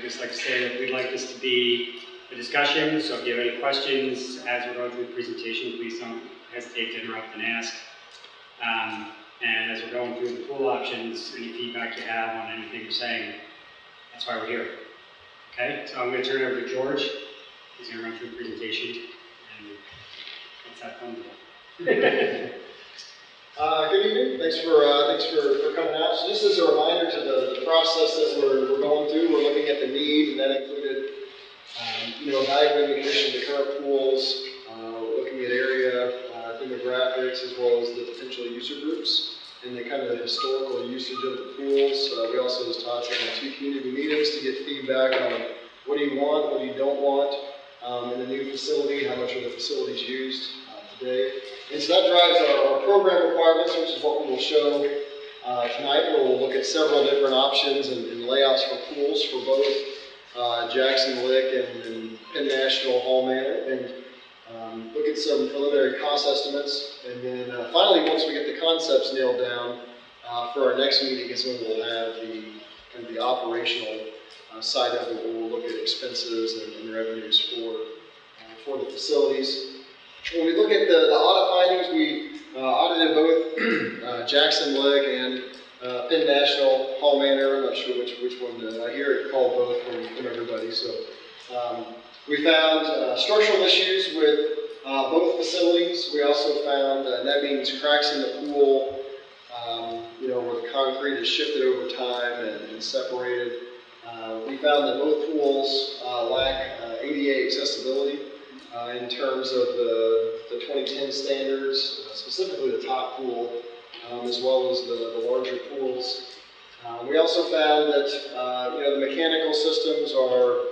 just like to say that we'd like this to be a discussion, so if you have any questions as we're going through the presentation, please don't hesitate to interrupt and ask. And as we're going through the pool options, any feedback you have on anything we're saying, that's why we're here. Okay, so I'm going to turn it over to George. He's going to run through the presentation, and let's have fun with it. Good evening. Thanks for coming out. So just as a reminder to the process that we're going through, we're looking at the need, and that included evaluating the condition of the current pools, looking at area demographics as well as the potential user groups, and the kind of the historical usage of the pools. We also, as Todd said, had 2 community meetings to get feedback on what do you want, what do you don't want in the new facility, how much are the facilities used today. And so that drives our program requirements, which is what we will show tonight, where we'll look at several different options and layouts for pools for both Jackson Lick and Penn National Hall Manor, and look at some preliminary cost estimates. And then finally, once we get the concepts nailed down for our next meeting, is when we'll have the operational side of it, where we'll look at expenses and revenues for the facilities. When we look at the audit findings, we audited both Jackson Lick and Penn National Hall Manor. I'm not sure which one. I hear it called both from everybody. So we found structural issues with both facilities. We also found, and that means cracks in the pool, where the concrete is shifted over time and separated. We found that both pools lack ADA accessibility. In terms of the 2010 standards, specifically the top pool, as well as the larger pools. We also found that the mechanical systems are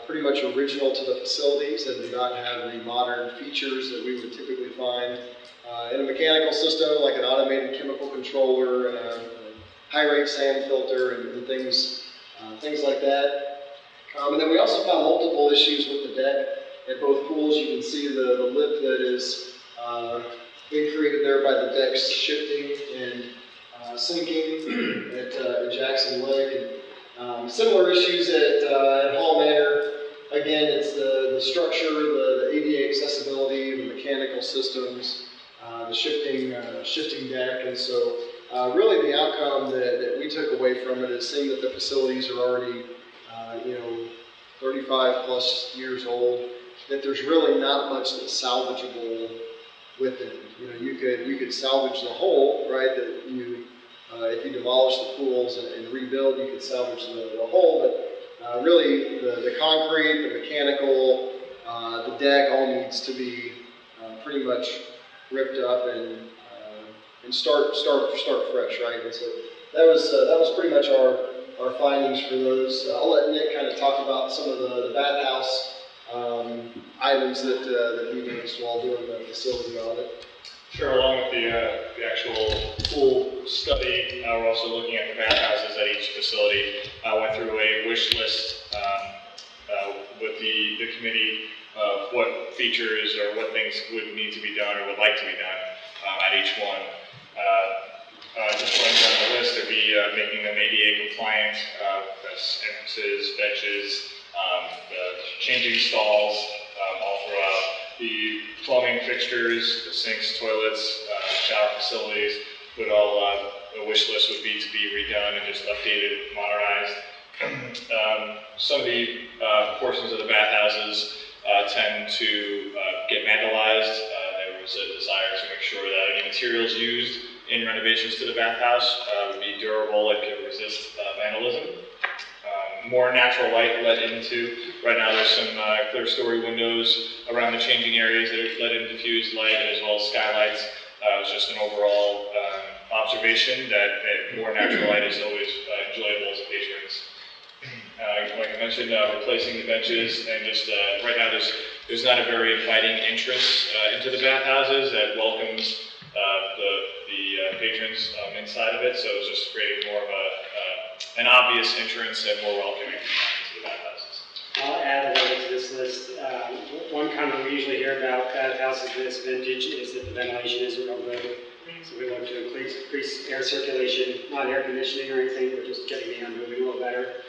pretty much original to the facilities and do not have the modern features that we would typically find in a mechanical system, like an automated chemical controller and a high-rate sand filter and things like that. And then we also found multiple issues with the deck. At both pools, you can see the lip that is being created there by the decks shifting and sinking at Jackson Lick. And similar issues at Hall Manor. Again, it's the structure, the ADA accessibility, the mechanical systems, the shifting deck. And so really the outcome that we took away from it is seeing that the facilities are already 35 plus years old, that there's really not much that's salvageable with it. You could salvage the whole, right? That if you demolish the pools and rebuild, you could salvage the whole. But really, the concrete, the mechanical, the deck all needs to be pretty much ripped up and start fresh, right? And so that was pretty much our findings for those. I'll let Nick kind of talk about some of the bathhouse items that he noticed while doing the facility audit. Sure, along with the actual pool study, we're also looking at the bathhouses at each facility. I went through a wish list with the committee of what features or what things would need to be done or would like to be done at each one. Just running down the list, there'd be making them ADA compliant, that's entrances, benches, the changing stalls all throughout, the plumbing fixtures, the sinks, toilets, shower facilities, would all, the wish list would be to be redone and just updated, modernized. Some of the portions of the bathhouses tend to get vandalized. There was a desire to make sure that any materials used in renovations to the bathhouse would be durable and could resist vandalism. More natural light let into. Right now there's some clear story windows around the changing areas that are let in diffused light, as well as skylights. It was just an overall observation that more natural light is always enjoyable as patrons. Like I mentioned, replacing the benches, and just right now there's not a very inviting entrance into the bathhouses that welcomes the patrons inside of it, so it's just creating more of an obvious entrance and more welcoming to the bathhouses. I'll add a little to this list. One comment we usually hear about bathhouses this vintage is that the ventilation isn't real good. So we look to increase air circulation, not air conditioning or anything, but just getting the air moving a little better.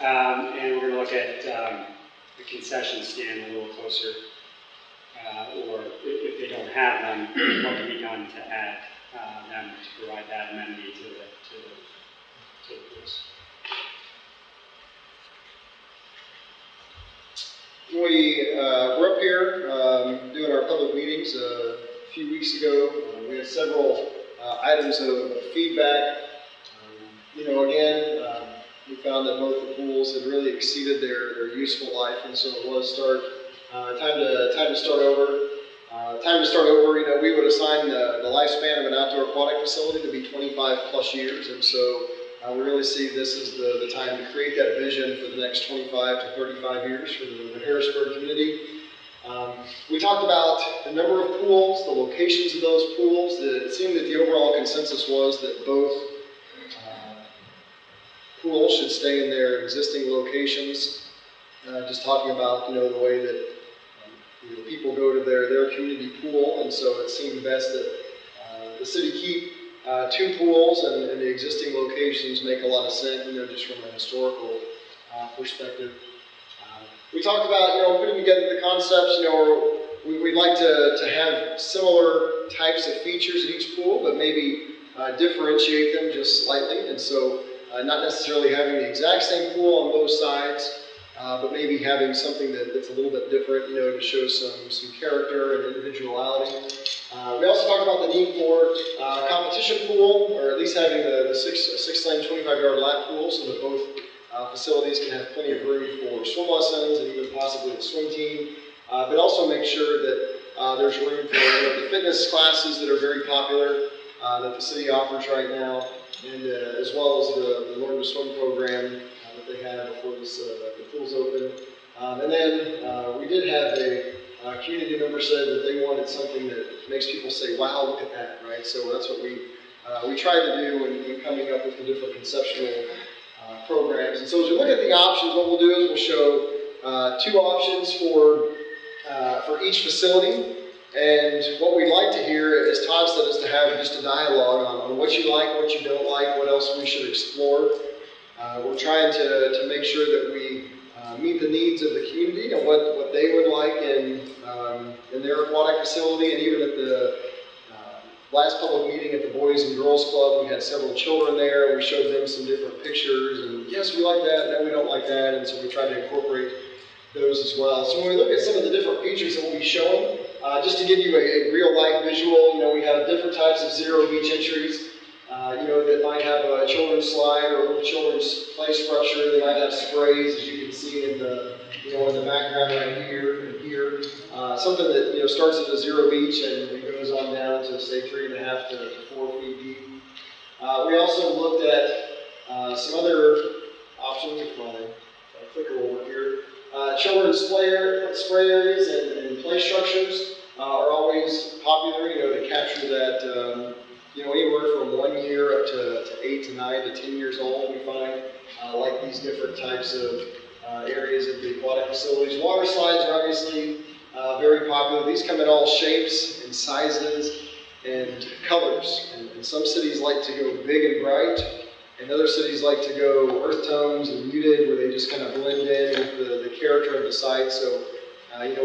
And we're going to look at the concession stand a little closer, or if they don't have them, what can be done to add them to provide that amenity to the pools. We were up here doing our public meetings a few weeks ago. We had several items of feedback. Again, we found that both the pools had really exceeded their useful life, and so it was time to start over. Time to start over. We would assign the lifespan of an outdoor aquatic facility to be 25 plus years, and so we really see this as the time to create that vision for the next 25 to 35 years for the Harrisburg community. We talked about the number of pools, the locations of those pools. It seemed that the overall consensus was that both pools should stay in their existing locations. Just talking about the way that people go to their community pool, and so it seemed best that the city keep 2 pools, and the existing locations make a lot of sense, just from a historical perspective. We talked about, putting together the concepts, we'd like to have similar types of features at each pool, but maybe differentiate them just slightly, and so not necessarily having the exact same pool on both sides, but maybe having something that's a little bit different, to show some character and individuality. We also talked about the need for a competition pool, or at least having the 6-lane 25-yard lap pool, so that both facilities can have plenty of room for swim lessons and even possibly a swim team, but also make sure that there's room for the fitness classes that are very popular that the city offers right now, and as well as the Learn to Swim program that they have before the pool's open. And then we did have a community member said that they wanted something that makes people say, wow, look at that, right? So that's what we tried to do when coming up with the different conceptual programs. And so as we look at the options, what we'll do is we'll show 2 options for each facility. And what we'd like to hear, as Todd said, is to have just a dialogue on what you like, what you don't like, what else we should explore. We're trying to make sure that we meet the needs of the community and what they would like in their aquatic facility. And even at the last public meeting at the Boys and Girls Club, we had several children there. We showed them some different pictures, and yes, we like that, no, we don't like that, and so we tried to incorporate those as well. So when we look at some of the different features that we'll be showing, just to give you a real-life visual, we have different types of zero beach entries, that might have a children's slide or a little children's play structure. They might have sprays, as you can see in the background right here and here. Something that starts at a zero beach and goes on down to say 3.5 to 4 feet deep. We also looked at some other options. If my clicker will work here. Children's spray areas and play structures are always popular. To capture that. Anywhere from 1 year up to 8 to 9 to 10 years old, we find like these different types of areas at the aquatic facilities. Water slides are obviously very popular. These come in all shapes and sizes and colors. And some cities like to go big and bright, and other cities like to go earth tones and muted, where they just kind of blend in with the character of the site. So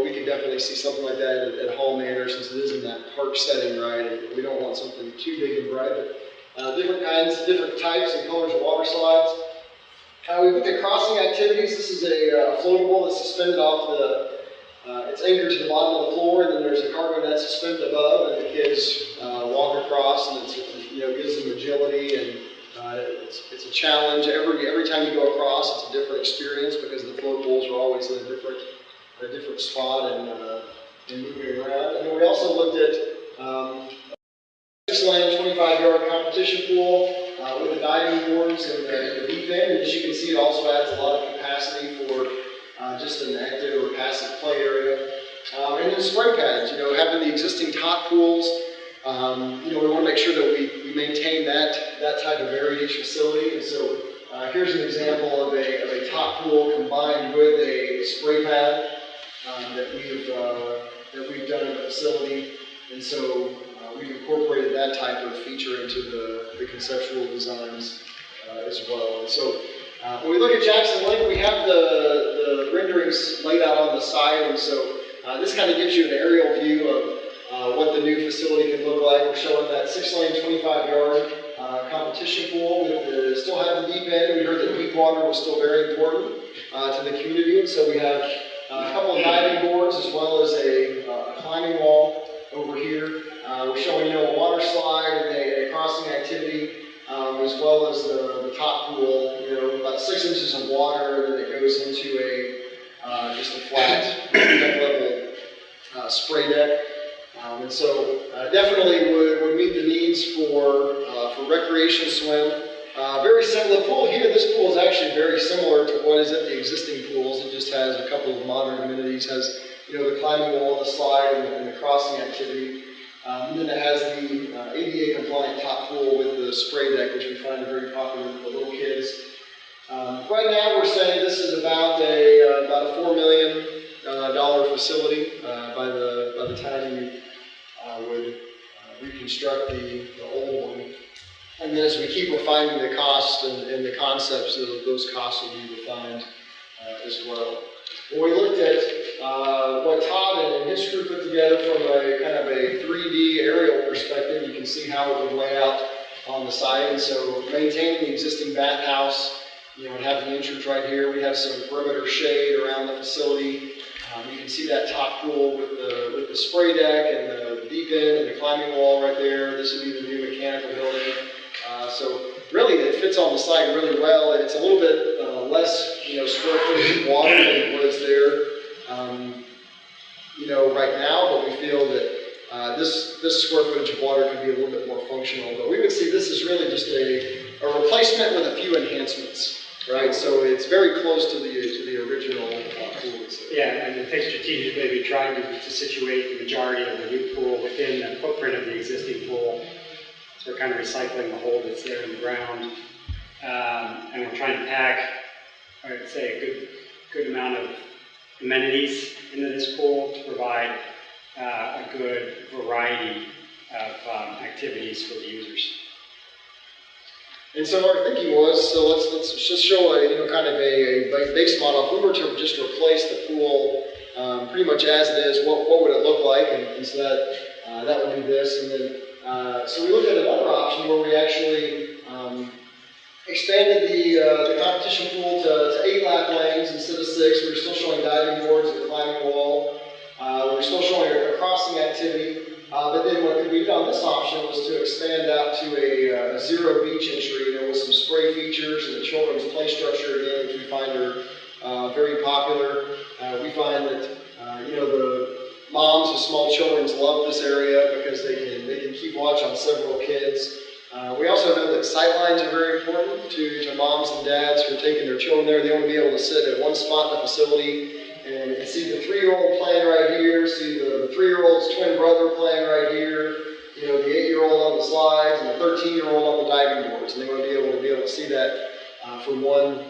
we can definitely see something like that at Hall Manor, since it is in that park setting, right? And we don't want something too big and bright, but different types and colors of water slides. We looked at crossing activities. This is a floatable that's suspended off it's anchored to the bottom of the floor, and then there's a cargo net suspended above, and the kids walk across, and it gives them agility, and it's a challenge. Every time you go across, it's a different experience, because the floatables are always in a different spot and moving around. And then we also looked at 6-lane 25-yard competition pool with the diving boards and the deep end. And as you can see, it also adds a lot of capacity for just an active or passive play area. And then spray pads, having the existing top pools, we want to make sure that we maintain that type of area at each facility. And so here's an example of a top pool combined with a spray pad that we've done in the facility. And so we've incorporated that type of feature into the conceptual designs as well. And so When we look at Jackson Lake, we have the renderings laid out on the side, and so this kind of gives you an aerial view of what the new facility can look like. We're showing that 6-lane, 25-yard competition pool. Still have the deep end. We heard that deep water was still very important to the community, and so we have a couple of diving boards as well as a climbing wall over here. We're showing, a water slide and a crossing activity, as well as the top pool, about 6 inches of water, and then it goes into just a flat deck level spray deck. And so definitely would meet the needs for recreation swim. Very similar pool here. This pool is actually very similar to what is at the existing pools. It just has a couple of modern amenities. Has the climbing wall, the slide, and the crossing activity. And then it has the ADA compliant top pool with the spray deck, which we find very popular with the little kids. Right now, we're saying this is about a $4 million facility by the time you would reconstruct the old one. And then as we keep refining the costs and the concepts, those costs will be refined as well. When we looked at what Todd and his crew put together from a kind of a 3D aerial perspective, you can see how it would lay out on the site. And so maintaining the existing bathhouse, and having the entrance right here, we have some perimeter shade around the facility. You can see that top pool with the spray deck and the deep end and the climbing wall right there. This would be the new mechanical building. So really, it fits on the site really well. It's a little bit less, square footage of water than what is there, right now. But we feel that this square footage of water could be a little bit more functional. But we would see this as really just a replacement with a few enhancements, right? So it's very close to the original pool. Yeah, and I think strategically we tried to situate the majority of the new pool within the footprint of the existing pool. So we're kind of recycling the hole that's there in the ground. And we're trying to pack, I'd say, a good amount of amenities into this pool to provide a good variety of activities for the users. And so our thinking was, so let's just show kind of a base model. If we were to just replace the pool pretty much as it is, what would it look like? And so that would be this. And then so we looked at another option where we actually expanded the competition pool to 8 lap lanes instead of 6. We were still showing diving boards and climbing wall. We were still showing a crossing activity. But then what we did on this option was to expand out to a zero beach entry, with some spray features and the children's play structure again, which we find are very popular. We find that the moms with small children love this area because they can keep watch on several kids. We also know that sight lines are very important to moms and dads who are taking their children there. They want to be able to sit at one spot in the facility and see the 3-year-old playing right here, see the 3-year-old's twin brother playing right here, the 8-year-old on the slides, and the 13-year-old on the diving boards. And they want to be able to see that from one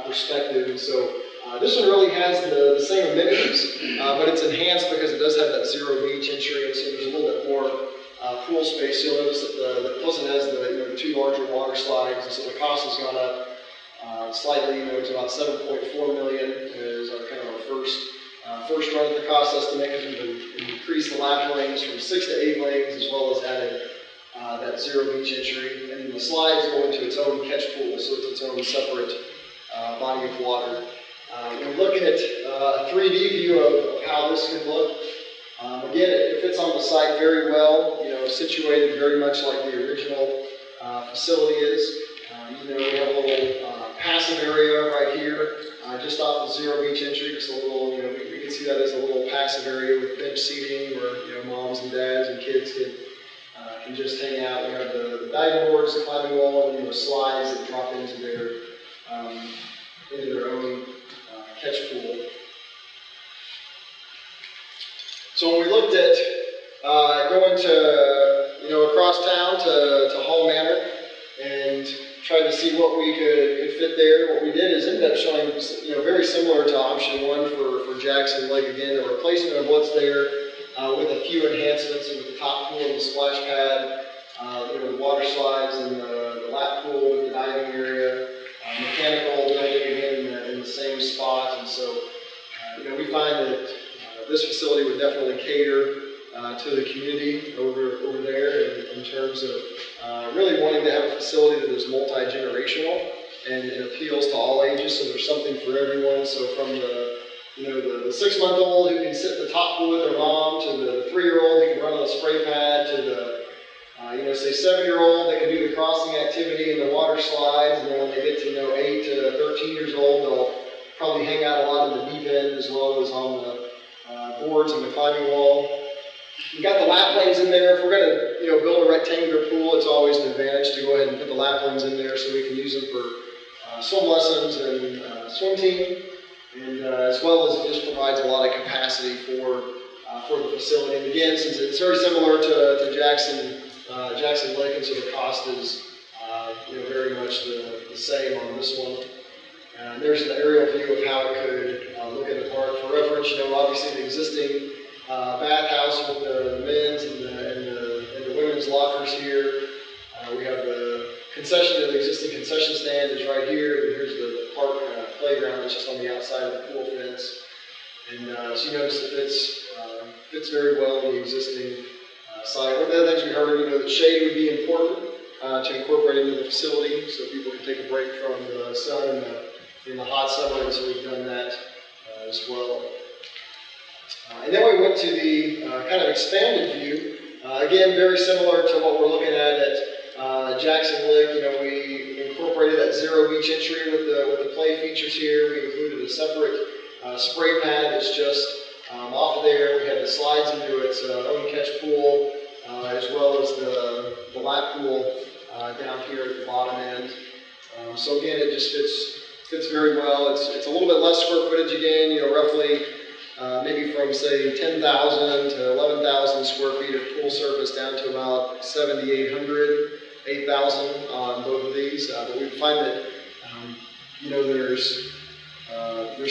perspective. And so this one really has the same amenities, but it's enhanced because it does have that zero beach entry, and so there's a little bit more pool space. You'll notice that the Pleasant has the 2 larger water slides, and so the cost has gone up slightly. It's about $7.4 million is our kind of our first run at the cost estimate, because we've increased the lap lanes from 6 to 8 lanes, as well as added that zero beach entry. And the slides go into its own catch pool, so it's its own separate body of water. We're looking at a 3D view of how this could look. Again, it fits on the site very well, situated very much like the original facility is. We have a little passive area right here, just off the zero beach entry, just a little, we can see that as a little passive area with bench seating where, moms and dads and kids can just hang out. We have the diving boards, the climbing wall, and the slides that drop into their own catch pool. So when we looked at going to, across town to Hall Manor and tried to see what we could fit there, what we did is ended up showing, very similar to option 1 for Jackson Lake. Again, a replacement of what's there with a few enhancements with the top pool and the splash pad, the water slides and the lap pool with the diving area. mechanical building again in the same spot. And so, we find that this facility would definitely cater to the community over there in terms of really wanting to have a facility that is multi-generational and it appeals to all ages. So there's something for everyone. So from the 6-month-old who can sit in the top pool with their mom, to the 3-year-old who can run on the spray pad, to the say 7-year-old that can do the crossing activity and the water slides, and then when they get to 8 to 13 years old, they'll probably hang out a lot in the deep end as well as on the boards and the climbing wall. We got the lap lanes in there. If we're going to build a rectangular pool, it's always an advantage to go ahead and put the lap lanes in there so we can use them for swim lessons and swim team, and as well as it just provides a lot of capacity for the facility. And again, since it's very similar to Jackson Lake, and so the cost is very much the same on this one. There's an aerial view of how it could look at the park. For reference, obviously the existing bathhouse with the men's and the women's lockers here. We have the the existing concession stand is right here, and here's the park playground that's just on the outside of the pool fence. And so you notice it fits very well in the existing site. One of the other things we heard, that shade would be important to incorporate into the facility so people can take a break from the sun in the hot summer, and so we've done that as well. And then we went to the kind of expanded view. Again, very similar to what we're looking at Jackson Lick. We incorporated that zero beach entry with the play features here. We included a separate spray pad that's just off of there. We had the slides into its own catch pool, as well as the lap pool down here at the bottom end. So again, it just fits very well. It's a little bit less square footage again, roughly maybe from say 10,000 to 11,000 square feet of pool surface down to about 7,800, 8,000 on both of these. But we find that there's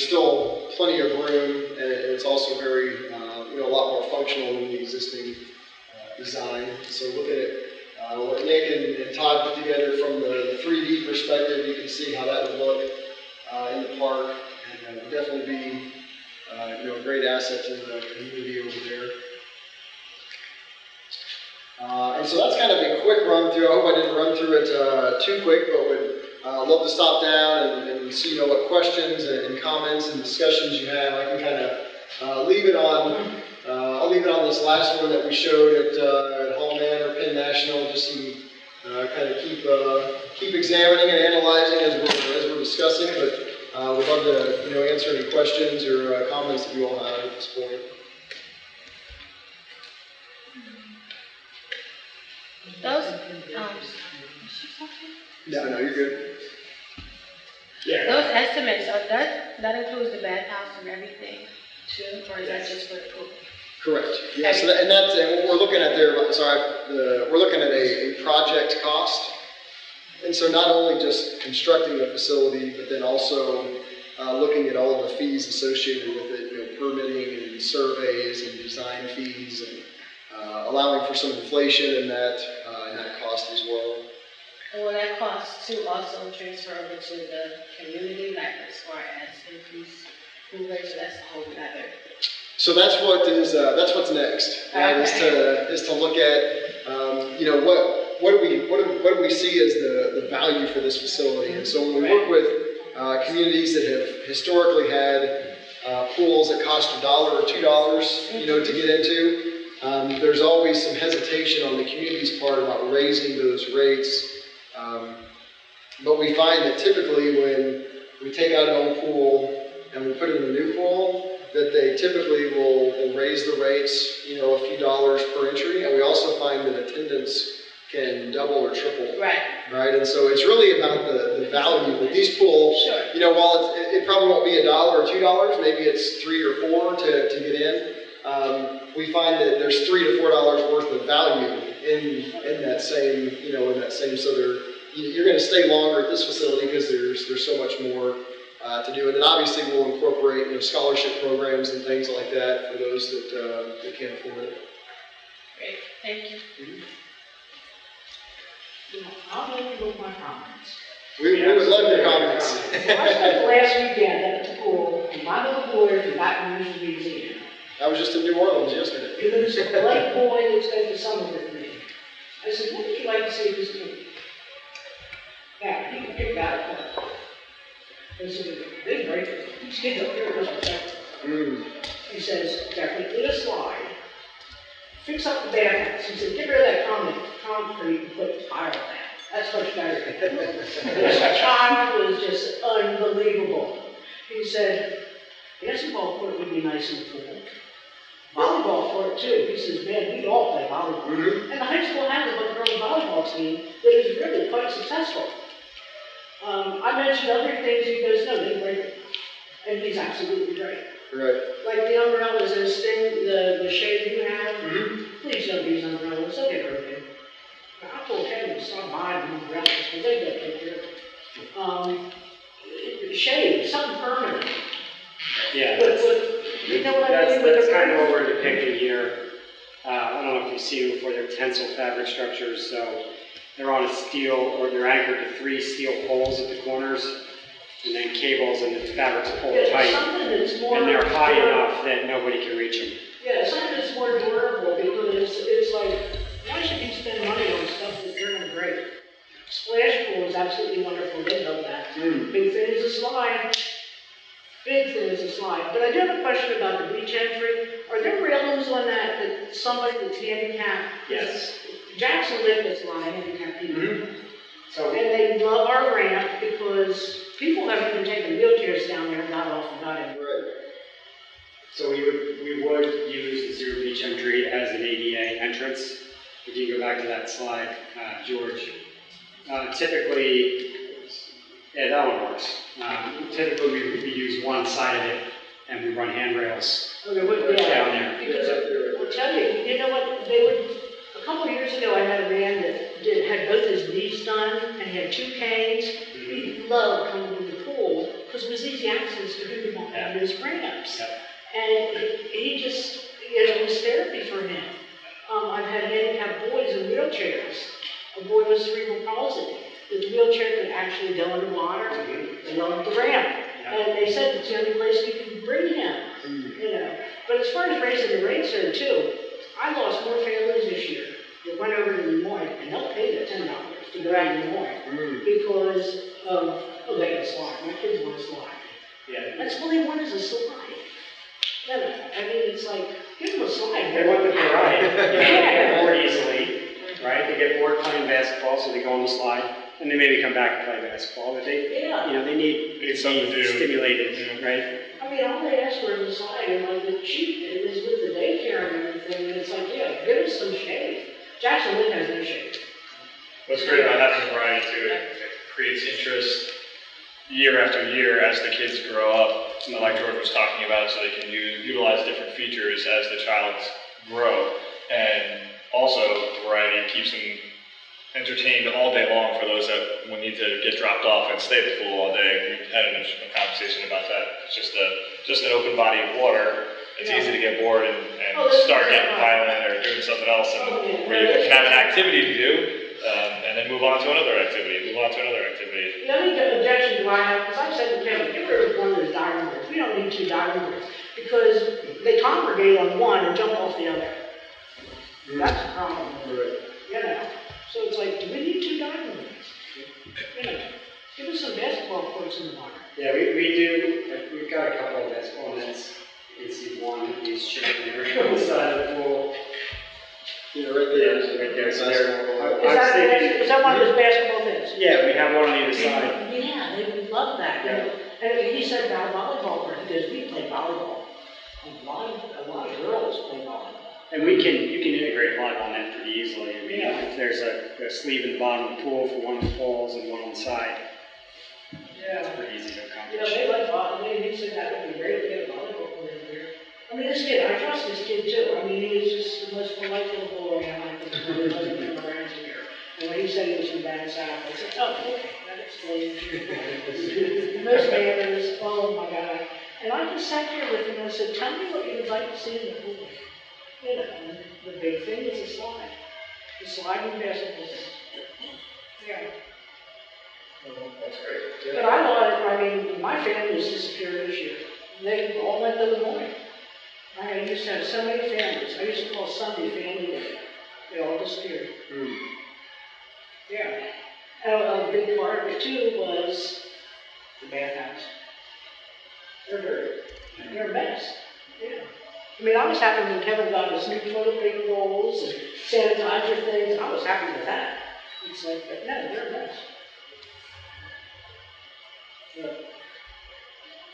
still plenty of room, and it's also very a lot more functional than the existing design. So looking at what Nick and Todd put together from the 3D perspective, you can see how that would look in the park, and would definitely be a great asset to the community over there. And so that's kind of a quick run through. I hope I didn't run through it too quick, but would love to stop down and see what questions and comments and discussions you have. I can kind of leave it on. I'll leave it on this last one that we showed at Hall Manor, Penn National, just to kind of keep examining and analyzing as we're discussing. But we'd love to answer any questions or comments that you all have at this point. Those, No, you're good. Yeah. those estimates, that includes the bathhouse and everything too, or is that just for the pool? Correct. Yeah. So and what we're looking at there. We're looking at a project cost, and so not only just constructing the facility, but then also looking at all of the fees associated with it, permitting and surveys and design fees, and allowing for some inflation in that cost as well. And will that cost to also transfer over to the community, like as far as increase pool rates, that's a whole nother? So that's what's next. Right, Okay. is to look at what do we see as the value for this facility. And so when we work with communities that have historically had pools that cost $1 or $2, to get into, there's always some hesitation on the community's part about raising those rates. But we find that typically when we take out an old pool and we put in a new pool, that they typically will raise the rates, a few dollars per entry. And we also find that attendance can double or triple. Right. And so it's really about the value with these pools. Sure. While it probably won't be $1 or $2, maybe it's $3 or $4 to get in. We find that there's $3 to $4 worth of value in that same, so you're going to stay longer at this facility because there's so much more to do. And then obviously we'll incorporate scholarship programs and things like that for those that can't afford it. Great, thank you. I'll leave you with my comments. We would love your comments. I spent the last weekend at the pool, and my little boy from Baton Rouge, Louisiana. I was just in New Orleans yesterday. He was a polite boy that spent the summer with me. I said, what would you like to see at this pool? Now, he can pick that apart. I said, big breaker. He's getting up here, Mm. he says, definitely a slide. Fix up the bathhouse. He said, get rid of that concrete and put tile down. That's much better. This child was just unbelievable. He said, basketball court would be nice and full. Volleyball court too. He says, man, we'd all play volleyball. Mm-hmm. And the high school has a girls volleyball team that is really quite successful. I mentioned other things, he goes, no, they break it. And he's absolutely right. Right. Like the umbrellas, this thing, the shade you have, Mm-hmm. please don't use umbrellas, they'll get broken. I told Kevin to stop buying umbrellas, because they don't take care of it. Shade, something permanent. Yeah, But, that's, you know what I mean? that's kind of what we're depicting here. I don't know if you've seen them before, they're tensile fabric structures, so they're on a steel, or they're anchored to 3 steel poles at the corners, and then cables, and the fabric's pulled Yeah, tight. something that's more. And they're high durable. enough that nobody can reach them. Yeah, something that's more durable, because it's like, why should you spend money on stuff that's going to break? Splash pool is absolutely wonderful, they love that. Mm. Big thing is a slide. Big thing is a slide. But I do have a question about the beach entry. Are there railings on that somebody that's handicapped? Yes. Jackson lived with a lot of handicapped people. Mm-hmm. So, And they love our ramp because people have even taken wheelchairs down there and got off and got in. Right. so we would use the zero beach entry as an ADA entrance. If you go back to that slide, George. Typically, yeah, that one works. Typically, we use one side of it, and we run handrails Okay, what, down yeah. there. Because I'll tell you know what, they would, a couple of years ago, I had a man that had both his knees done, and he had 2 canes. He loved coming to the pool, because it was easy access to him on his ramps. Yep. And he just, it was therapy for him. I've had handicapped boys in wheelchairs. A boy with cerebral palsy. The wheelchair could actually go in the water. They loved the ramp. And they said it's the only place we could bring him. You know. But as far as raising the rates there too, I lost more families this year that went over to Des Moines, and they'll pay the $10 to go out to Des Moines because of, oh, they got a slide. My kids want a slide. Yeah. That's all they want is a slide. You know, I mean, it's like, give them a slide. They want the variety. They Yeah. get bored easily, right? They get bored playing basketball, so they go on the slide, and they maybe come back and play basketball. But they, Yeah. you know, they need Need something to do. stimulated, right? I mean, all they ask for is a slide, and like the cheap is with the daycare and everything, and it's like, yeah, give us some shade. Jackson Lynn has no shade. What's great about having a variety too, it creates interest year after year as the kids grow up, like George was talking about, so they can utilize different features as the child grow. And also, variety keeps them entertained all day long for those that will need to get dropped off and stay at the pool all day. We had a conversation about that. It's just an open body of water. It's easy to get bored and start getting violent or doing something else, and where you can have an activity to do, and then move on to another activity, The only objection do I have, because I've said to Kevin, get rid of one of those diving boards. We don't need 2 diving boards, because they congregate on one and jump off the other. That's a problem. Right. You know, so it's like, do we need 2 diving boards? You know, give us some basketball courts in the water. Yeah, we do. We've got a couple of basketball nets. You can see one is shaped there on the side of the pool. Yeah, right there. Right there. So Is that one of those basketball things? yeah, we have one on either side. Yeah, they would love that. Yeah. And he said about volleyball, because we play volleyball. A lot of girls play volleyball. And you can integrate volleyball net pretty easily. I mean, Yeah. if there's a sleeve in the bottom of the pool for one of the poles and one on the side, it's pretty easy to You know, accomplish. they like volleyball, he said that would be great to get a volleyball court in there. I mean, this kid, I trust this kid too. I mean, he is just the most polite little boy, and I think he doesn't come around here. And when he said he was from down south, I said, oh, okay, that explains. Most manners, oh my God. And I just sat here with him and I said, tell me what you would like to see in the pool. You know, and the big thing is a slide. The sliding basketball. Yeah. That's great. But I mean, my family was disappeared this year. They all went the other morning. I used to have so many families. I used to call Sunday family day. They all disappeared. Hmm. Yeah. A big part of it too was the bathhouse. They're dirty. They're a mess. Yeah. I mean, I was happy when Kevin got his new toilet paper rolls and sanitizer things. I was happy with that. It's like, but no, they're a mess. But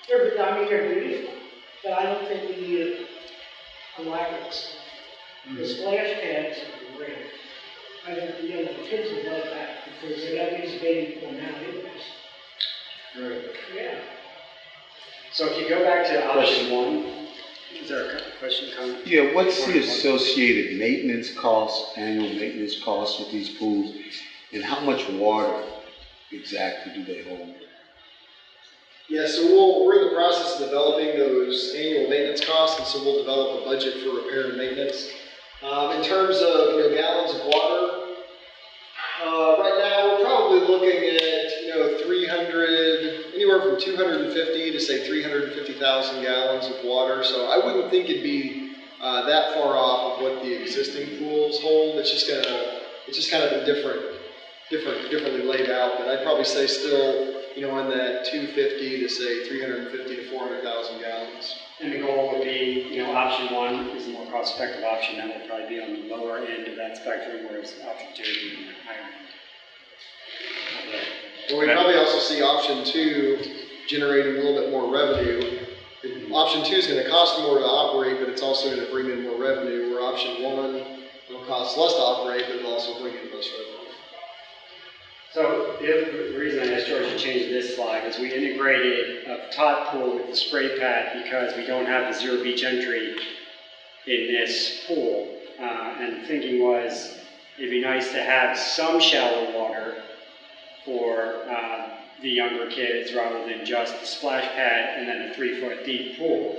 they're beautiful, but I don't think we need elaborate stuff. The splash pads are great. I don't, the kids would love that because they got these baby people now anyways. Right. Yeah. So if you go back to option one, is there a question, comment? Yeah, what's the associated maintenance costs, annual maintenance costs with these pools? And how much water exactly do they hold? Yeah, so we're in the process of developing those annual maintenance costs, and so we'll develop a budget for repair and maintenance. In terms of gallons of water, right now we're probably looking at 300, anywhere from 250 to say 350,000 gallons of water. So I wouldn't think it'd be that far off of what the existing pools hold. It's just kind of differently laid out. But I'd probably say still in that 250 to say 350 to 400,000 gallons. And the goal would be, option one is the more cost-effective option. That will probably be on the lower end of that spectrum, whereas option two would be on the higher end. But we probably also see option two generating a little bit more revenue. Option two is going to cost more to operate, but it's also going to bring in more revenue, where option one will cost less to operate, but it'll also bring in less revenue. So the reason I asked George to change this slide is we integrated a top pool with the spray pad because we don't have the zero beach entry in this pool. And the thinking was it'd be nice to have some shallow water for the younger kids rather than just the splash pad and then a 3-foot deep pool.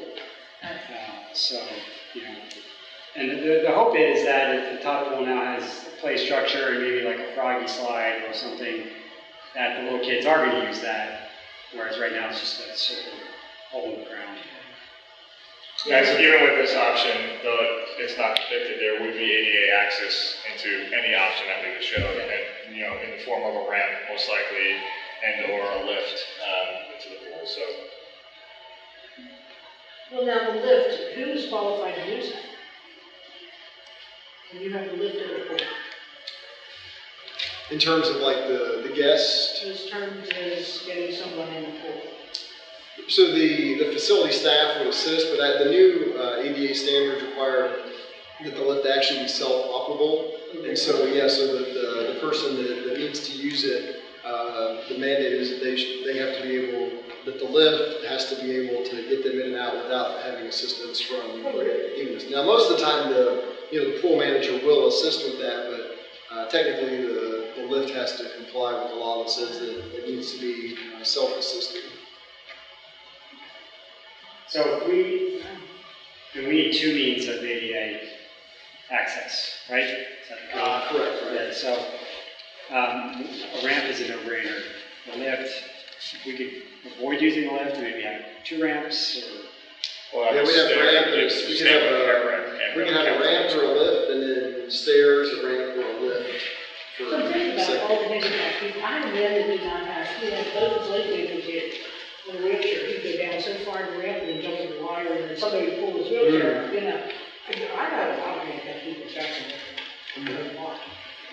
And the hope is that if the top pool now has a play structure and maybe like a froggy slide or something, that the little kids are going to use that, whereas right now it's just a circle hole in the ground. And so even with this option, though it's not depicted, there would be ADA access into any option that we would show, and in the form of a ramp, most likely, and or a lift into the pool. So. Well, now the lift, who's qualified to use it? And you have to lift it at In terms of like the guest, Those terms is getting someone in the pool. so the facility staff would assist, but the new ADA standards require that the lift actually be self-operable. And so, so that the person that needs to use it, the mandate is that they have to be able, that the lift has to be able to get them in and out without having assistance from humans. Now, most of the time, the pool manager will assist with that, but technically the lift has to comply with the law that says that it needs to be self-assisted. So we need two means of ADA access, right? Is that Correct. Yeah, so a ramp is a no-brainer. The lift, if we could avoid using the lift, maybe have 2 ramps or... Well, Yeah, we have ramp, we can have a ramp or a lift, and then stairs, a ramp or a lift. So think about all the handicapped people. I really did not have, both his leg people did in a wheelchair. He'd go down so far in the ramp and then jump in the wire and then somebody would pull his wheelchair up, I got a lot of handicapped people traveling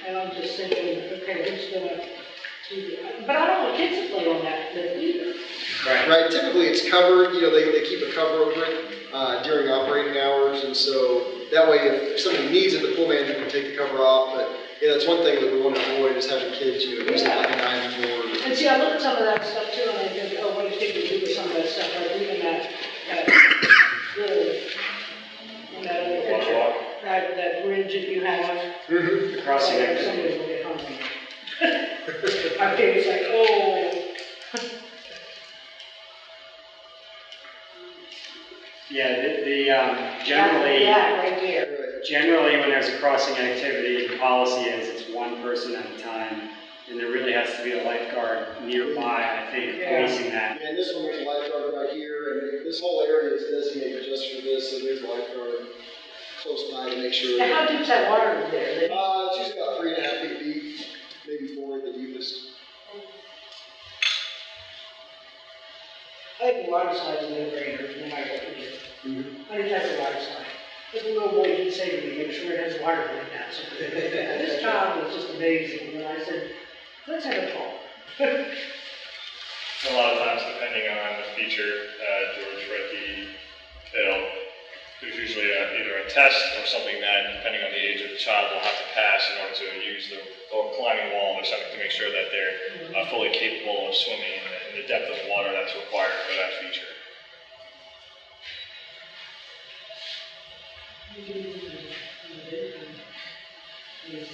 and I'm just thinking, okay, who's gonna do that? But I don't want kids to play on that lift either. Right, typically it's covered, they keep a cover over it during operating hours, and so that way if somebody needs it, the pool manager can take the cover off, but that's one thing that we want to avoid is having kids, use it like a diving board. And see, I look at some of that stuff too, and I think, oh, what do people do with some of that stuff, like even that little, that bridge that you have. The crossing Somebody activity. will get hungry. I think it's like, oh. Yeah, generally... Yeah, right there. Generally, when there's a crossing activity, the policy is it's one person at a time And there really has to be a lifeguard nearby, I think, Yeah. policing that. And this one, there's a lifeguard right here, and this whole area is designated just for this, so there's a lifeguard close by to make sure. Now, how deep's that water in there? It's usually about 3.5 feet deep, maybe 4 at the deepest. I think the water slide is a no-brainer, no matter what we do. I think that's a water slide. But the little boy did say to me, make sure it has water going down. So this child was just amazing. And I said, let's have a talk. A lot of times, depending on the feature, George Redkey, there's usually either a test or something that, depending on the age of the child, will have to pass in order to use the climbing wall or something to make sure that they're fully capable of swimming in the depth of water that's required for that feature. Yes.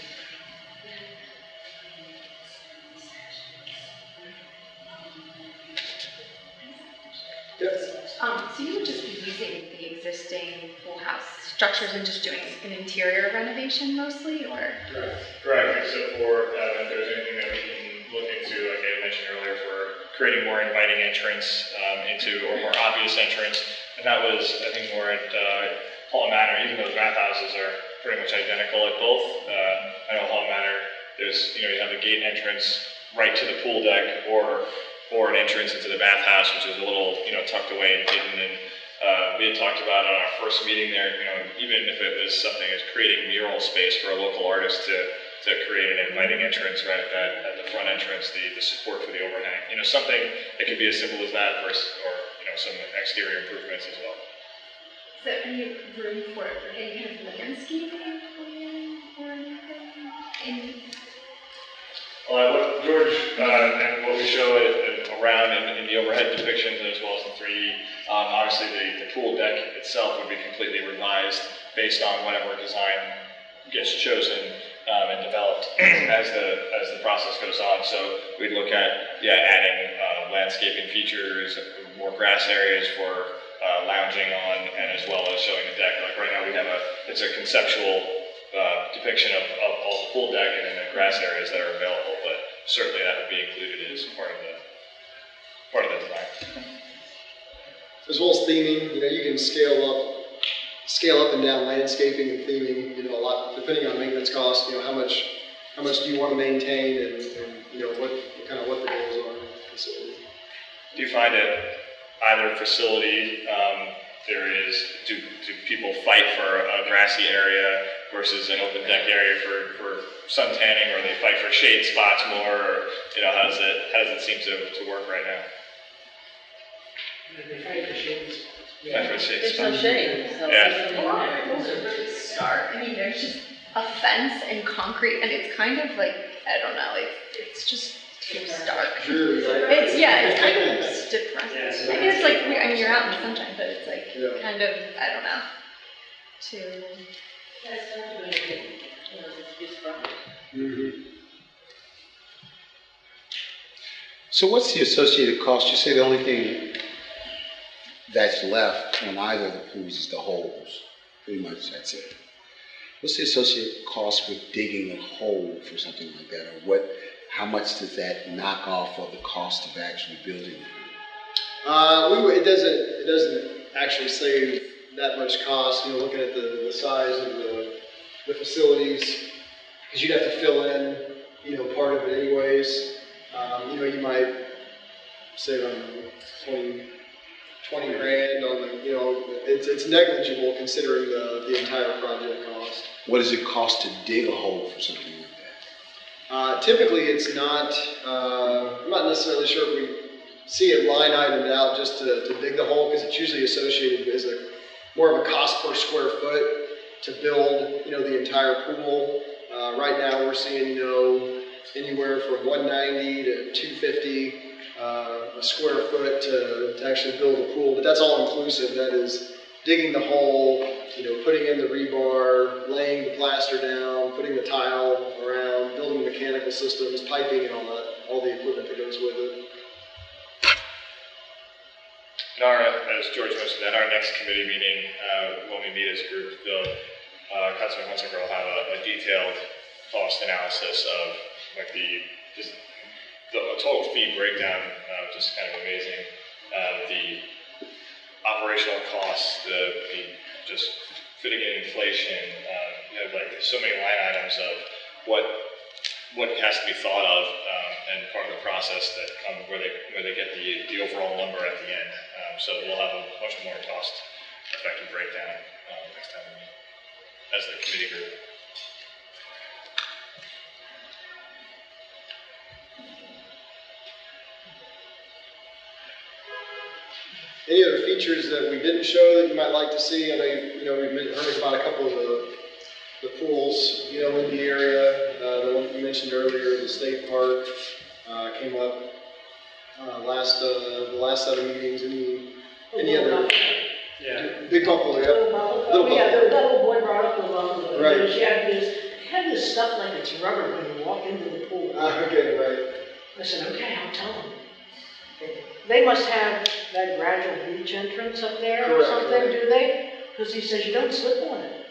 So you would just be using the existing pool house structures and just doing an interior renovation mostly, or? Correct, except for if there's anything that we can look into, like I mentioned earlier, for creating more inviting entrance or more obvious entrance. And that was, I think, more at Hall Manor, even though the bathhouses are pretty much identical at both. I know Hall Manor, there's, you have the gate entrance right to the pool deck, or an entrance into the bathhouse, which is a little, tucked away and hidden. And we had talked about on our first meeting there, even if it was something as creating mural space for a local artist to create an inviting entrance right at the front entrance, the support for the overhang. Something that could be as simple as that, or some exterior improvements as well. Is there any room for any kind of landscaping or anything? What George and what we show around in the overhead depictions as well as the 3D, obviously the pool deck itself would be completely revised based on whatever design gets chosen and developed as the process goes on. So we'd look at adding landscaping features, more grass areas for lounging on, and as well as showing the deck. Like right now we have it's a conceptual depiction of all the pool deck and then the grass areas that are available, but certainly that would be included as part of the design. As well as theming, you can scale up and down landscaping and theming, a lot, depending on maintenance costs, how much do you want to maintain and what the goals are in the facility. Do you find at either facility, do people fight for a grassy area versus an open deck area for sun tanning, or they fight for shade spots more, or, how does it seem to work right now? They fight for shades. Fight for shade There's no spots. shade, so. Yeah. Those are really stark. I mean, there's just a fence and concrete, and it's kind of like, I don't know, it's just too stark. Dreary, right? It's kind of depressing. Yeah, so I mean, it's like, you're out in the sunshine, but it's like, Yeah. kind of, I don't know, too. That's not a good thing. It's fun. So what's the associated cost? You say the only thing that's left on either of the pools is the holes. Pretty much that's it. What's the associated cost with digging a hole for something like that? Or how much does that knock off of the cost of actually building it? It doesn't actually save that much cost, looking at the size of the facilities, because you'd have to fill in, part of it anyways. You might save, 20 grand on it's negligible considering the entire project cost. What does it cost to dig a hole for something like that? Typically, it's not, I'm not necessarily sure if we see it line itemed out just to dig the hole, because it's usually associated as more of a cost per square foot to build, the entire pool. Right now, we're seeing, anywhere from 190 to 250 a square foot to actually build a pool, but that's all inclusive. That is digging the hole, putting in the rebar, laying the plaster down, putting the tile around, building mechanical systems, piping, and all the equipment that goes with it. As George mentioned, at our next committee meeting, when we meet as a group, Councilman Hunsaker will have a detailed cost analysis of like the just the total fee breakdown, just kind of amazing. The operational costs, the just fitting in inflation, you have like so many line items of what has to be thought of, and part of the process that where they get the overall number at the end. So we'll have a much more cost-effective breakdown next time we meet as the committee group. Any other features that we didn't show that you might like to see? I know we've heard about a couple of the pools, in the area. The one you mentioned earlier, the state park, came up the last set of meetings. Any other? Yeah. Big couple, yeah. Little buffalo. Little Yeah, buffalo. that little boy brought up the buffalo. Right. They have this stuff like it's rubber when you walk into the pool. Okay, right. I said, okay, I'll tell them. They must have that gradual beach entrance up there or Correct, something, right. do they? Because he says you don't slip on it.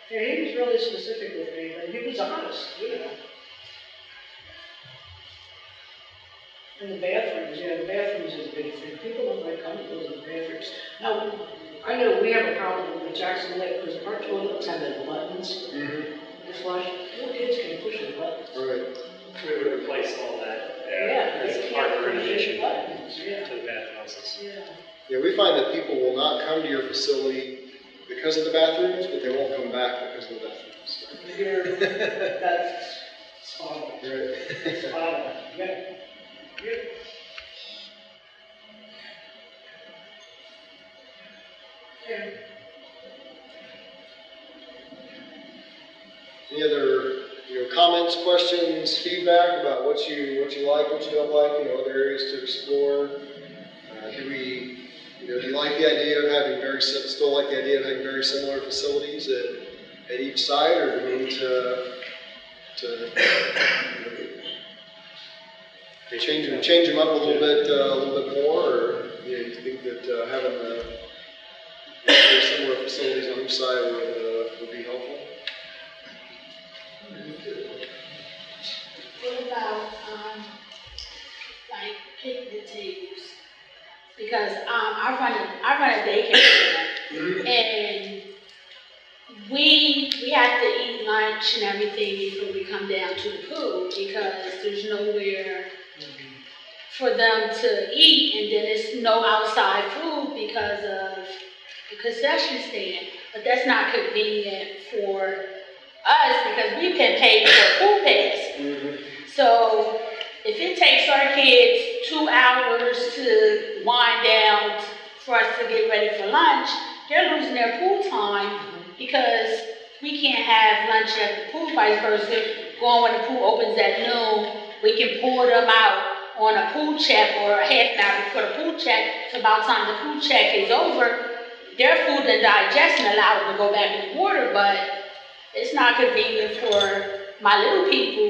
Yeah, he was really specific with me, but he was honest, And the bathrooms, the bathrooms is a big thing. People don't like coming to those bathrooms. Now, I know we have a problem with Jackson Lake because our toilets have the buttons. Mm-hmm. To flush. Little kids can push the buttons. Right. We would replace all that. Yeah, As they part of can't the push the renovation buttons, to yeah. the bathhouses. Yeah. Yeah, we find that people will not come to your facility because of the bathrooms, but they won't come back because of the bathrooms. Here, that's spot on. Right. Spot on. Yeah. Yeah. Yeah. Any other, comments, questions, feedback about what you like, what you don't like, other areas to explore? Do you like the idea of having still like the idea of having very similar facilities at each site, or do we need to change them up a little bit more, or do you think that having very similar facilities on each side would be helpful? What about, like picnic tables? Because, I run a daycare center, and we have to eat lunch and everything before we come down to the pool, because there's nowhere for them to eat, and then it's no outside food because of the concession stand. But that's not convenient for us because we've been paid for a pool pass. So if it takes our kids 2 hours to wind down for us to get ready for lunch, they're losing their pool time because we can't have lunch at the pool, vice versa. Going when the pool opens at noon, we can pour them out on a pool check or a half an hour before the pool check. So by the time the pool check is over, their food and digestion allow them to go back in the water, but it's not convenient for my little people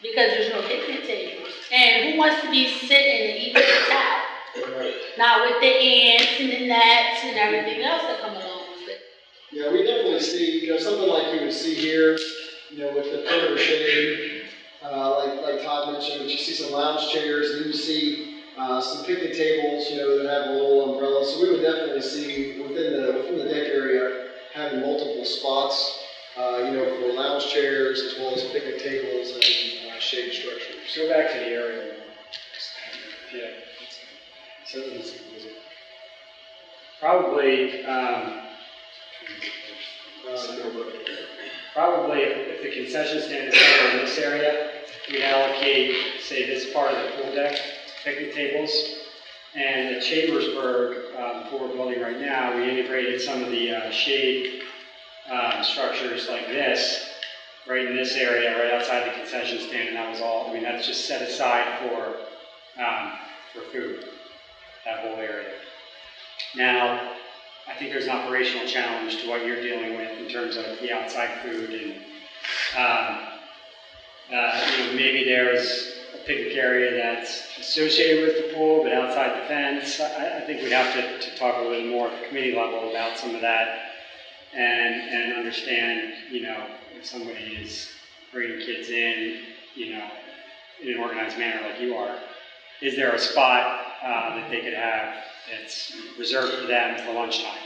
because there's no picnic tables. And who wants to be sitting and eating with a towel? Not with the ants and the gnats and everything else that come along with it. Yeah, we definitely see, something like you would see here, with the perimeter shade, like Todd mentioned, you see some lounge chairs, and you see some picnic tables, that have a little umbrella. So we would definitely see within the deck area having multiple spots, for lounge chairs as well as picnic tables and shade structures. Go back to the area. Yeah. So probably, probably if the concession stand is somewhere in this area, we allocate, say, this part of the pool deck, picnic tables, and the Chambersburg pool we're building right now, we integrated some of the shade structures like this, right in this area, right outside the concession stand, and that was all. I mean, that's just set aside for food, that whole area. Now, I think there's an operational challenge to what you're dealing with in terms of the outside food, and maybe there's a picnic area that's associated with the pool, but outside the fence. I think we'd have to talk a little bit more at the committee level about some of that, and understand, if somebody is bringing kids in, you know, in an organized manner like you are, is there a spot that they could have that's reserved for them for lunchtime?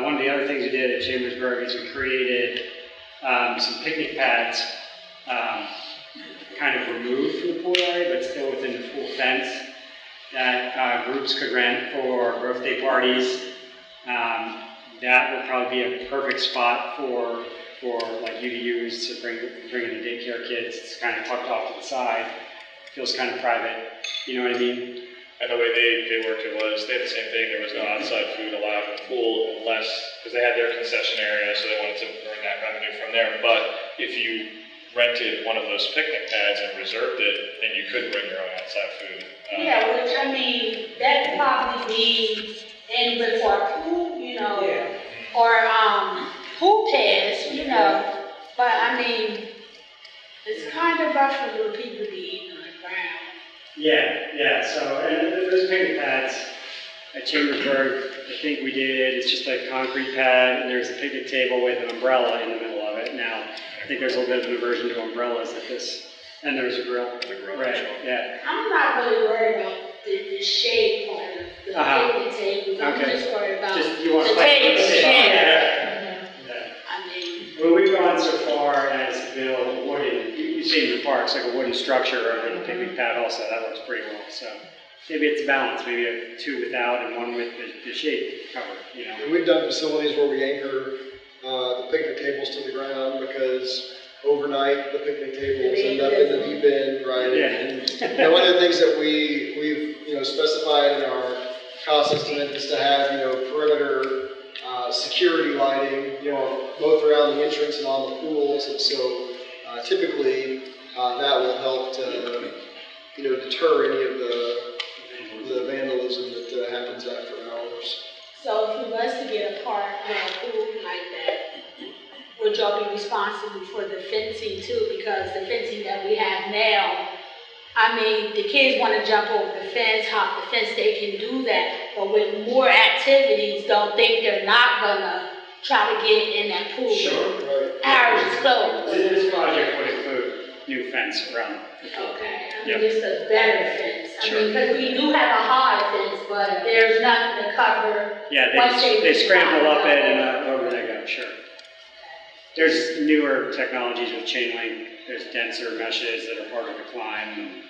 One of the other things we did at Chambersburg is we created some picnic pads kind of removed from the pool area, but still within the pool fence that groups could rent for birthday parties. That would probably be a perfect spot for like you to use to bring in the daycare kids. It's kind of tucked off to the side, feels kind of private. You know what I mean? And the way they worked it was, they had the same thing, there was no outside food allowed in the pool unless, because they had their concession area, so they wanted to earn that revenue from there. But if you rented one of those picnic pads and reserved it, then you could bring your own outside food. Yeah, which I mean, that could probably be in before pool, you know, or pool pads, you know. But I mean, it's kind of rough for little people to be eating on the ground. Yeah, so, and those picnic pads at Chambersburg, I think we did, it's just a concrete pad, and there's a picnic table with an umbrella in the middle of it. Now, I think there's a little bit of an aversion to umbrellas at this, and there's a grill. Right, yeah. I'm not really worried about the shade part of the picnic tables. I'm Okay. just worried about Just, you want the to tables. Yeah. I mean, Well, we've gone so far as to build wooden, you see in the parks, like a wooden structure over the picnic pad also, that works pretty well, so. Maybe it's a balance, maybe a two without and one with the shade cover, you know. And we've done facilities where we anchor the picnic tables to the ground because overnight the picnic tables end up in the deep end, right? Yeah. And one of the things that we've specified in our cost estimate is to have perimeter security lighting, both around the entrance and on the pools, and so typically that will help to deter any of the vandalism that happens after hours. so if we was to get a park or a pool like that, would y'all be responsible for the fencing too? Because the fencing that we have now, I mean, the kids want to jump over the fence, hop the fence, they can do that. But with more activities, don't think they're not gonna try to get in that pool. Right. Ours is closed. This project would include new fence around the pool. Okay, I Yeah. mean, just a better fence. I Sure. mean, because we do have a hard fence, but there's nothing to cover. Yeah, Once they scramble up it and decide, over they go, sure. There's newer technologies with chain link, there's denser meshes that are harder to climb,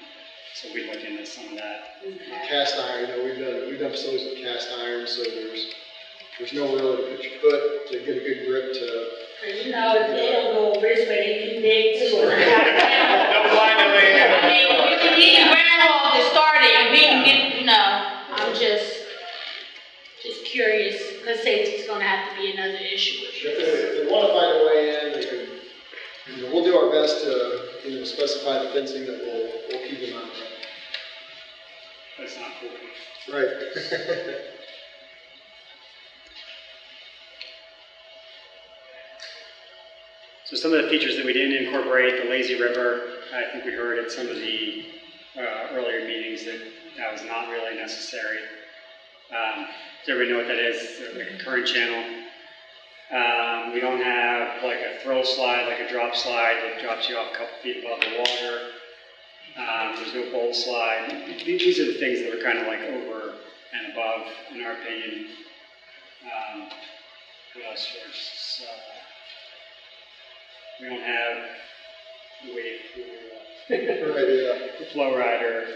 so we look into some of that. Cast iron, we've done facilities with cast iron, so there's nowhere really to put your foot to get a good grip to. If they don't go this way, they can dig too. They'll find a way in. I mean, we can eat groundhog to start it, and we can get, I'm just curious, because safety's gonna have to be another issue. If they want to find a way in, they can, we'll do our best to, specify the fencing that we'll keep them out. That's not cool. Right. So some of the features that we didn't incorporate, the lazy river, I think we heard at some of the earlier meetings that was not really necessary. Does everybody know what that is? It's like a current channel. We don't have like a throw slide, like a drop slide that drops you off a couple feet above the water. There's no bowl slide. These are the things that are kind of like over and above, in our opinion. What else, George? We don't have the wave pool, Right, yeah. the flow rider,